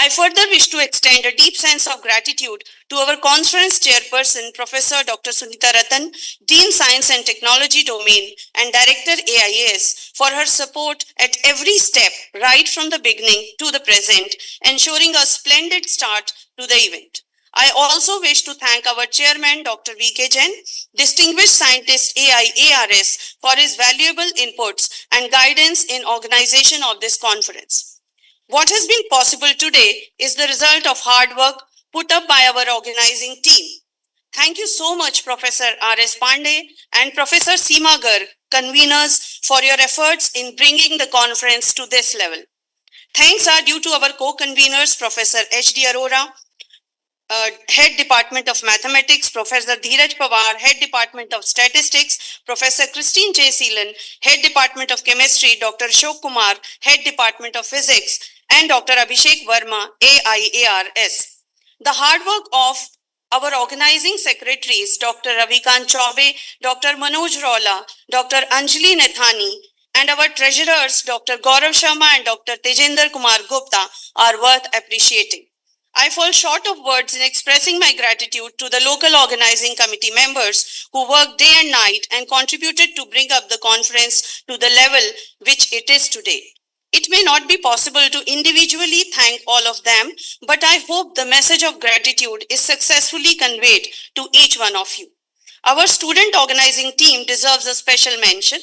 I further wish to extend a deep sense of gratitude to our conference chairperson, Professor Dr. Sunita Ratan, Dean Science and Technology Domain and Director AIAS, for her support at every step right from the beginning to the present, ensuring a splendid start to the event. I also wish to thank our chairman, Dr. V.K. Jain, distinguished scientist AIARS, for his valuable inputs and guidance in organization of this conference. What has been possible today is the result of hard work put up by our organizing team. Thank you so much, Professor R.S. Pandey and Professor Seema Garg, conveners, for your efforts in bringing the conference to this level. Thanks are due to our co-conveners, Professor H.D. Arora, Head Department of Mathematics, Professor Dheeraj Pawar, Head Department of Statistics, Professor Christine J. Seelan, Head Department of Chemistry, Dr. Ashok Kumar, Head Department of Physics, and Dr. Abhishek Verma, AIARS. The hard work of our organizing secretaries, Dr. Ravikant Chaube, Dr. Manoj Rola, Dr. Anjali Nethani, and our treasurers, Dr. Gaurav Sharma and Dr. Tejendra Kumar Gupta, are worth appreciating. I fall short of words in expressing my gratitude to the local organizing committee members who worked day and night and contributed to bring up the conference to the level which it is today. It may not be possible to individually thank all of them, but I hope the message of gratitude is successfully conveyed to each one of you. Our student organizing team deserves a special mention.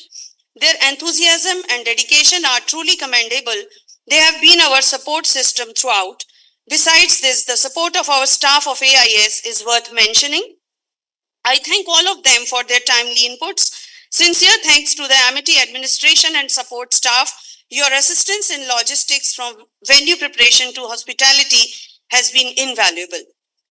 Their enthusiasm and dedication are truly commendable. They have been our support system throughout. Besides this, the support of our staff of AIS is worth mentioning. I thank all of them for their timely inputs. Sincere thanks to the Amity administration and support staff. Your assistance in logistics from venue preparation to hospitality has been invaluable.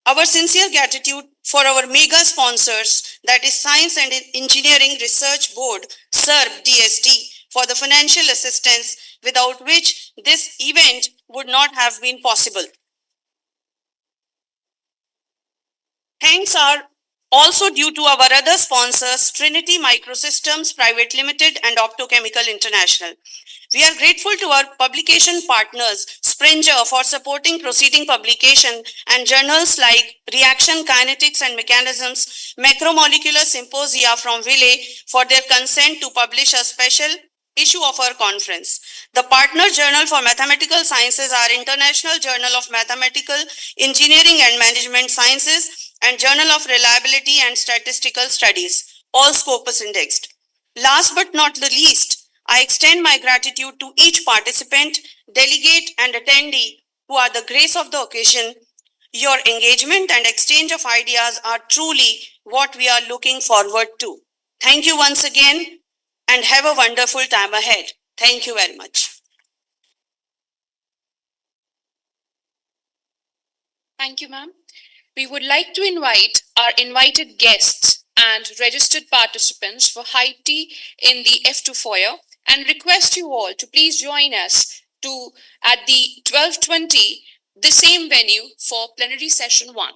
Our sincere gratitude for our mega sponsors, that is Science and Engineering Research Board, SERB DSD, for the financial assistance without which this event would not have been possible. Thanks are also due to our other sponsors, Trinity Microsystems Private Limited and Optochemical International. We are grateful to our publication partners, Springer, for supporting proceeding publication and journals like Reaction Kinetics and Mechanisms, Macromolecular Symposia from Ville for their consent to publish a special issue of our conference. The partner journal for mathematical sciences are International Journal of Mathematical Engineering and Management Sciences and Journal of Reliability and Statistical Studies, all Scopus indexed. Last but not the least, I extend my gratitude to each participant, delegate, and attendee who are the grace of the occasion. Your engagement and exchange of ideas are truly what we are looking forward to. Thank you once again and have a wonderful time ahead. Thank you very much. Thank you, ma'am. We would like to invite our invited guests and registered participants for high tea in the F2 foyer and request you all to please join us at the 12:20, the same venue for plenary session 1.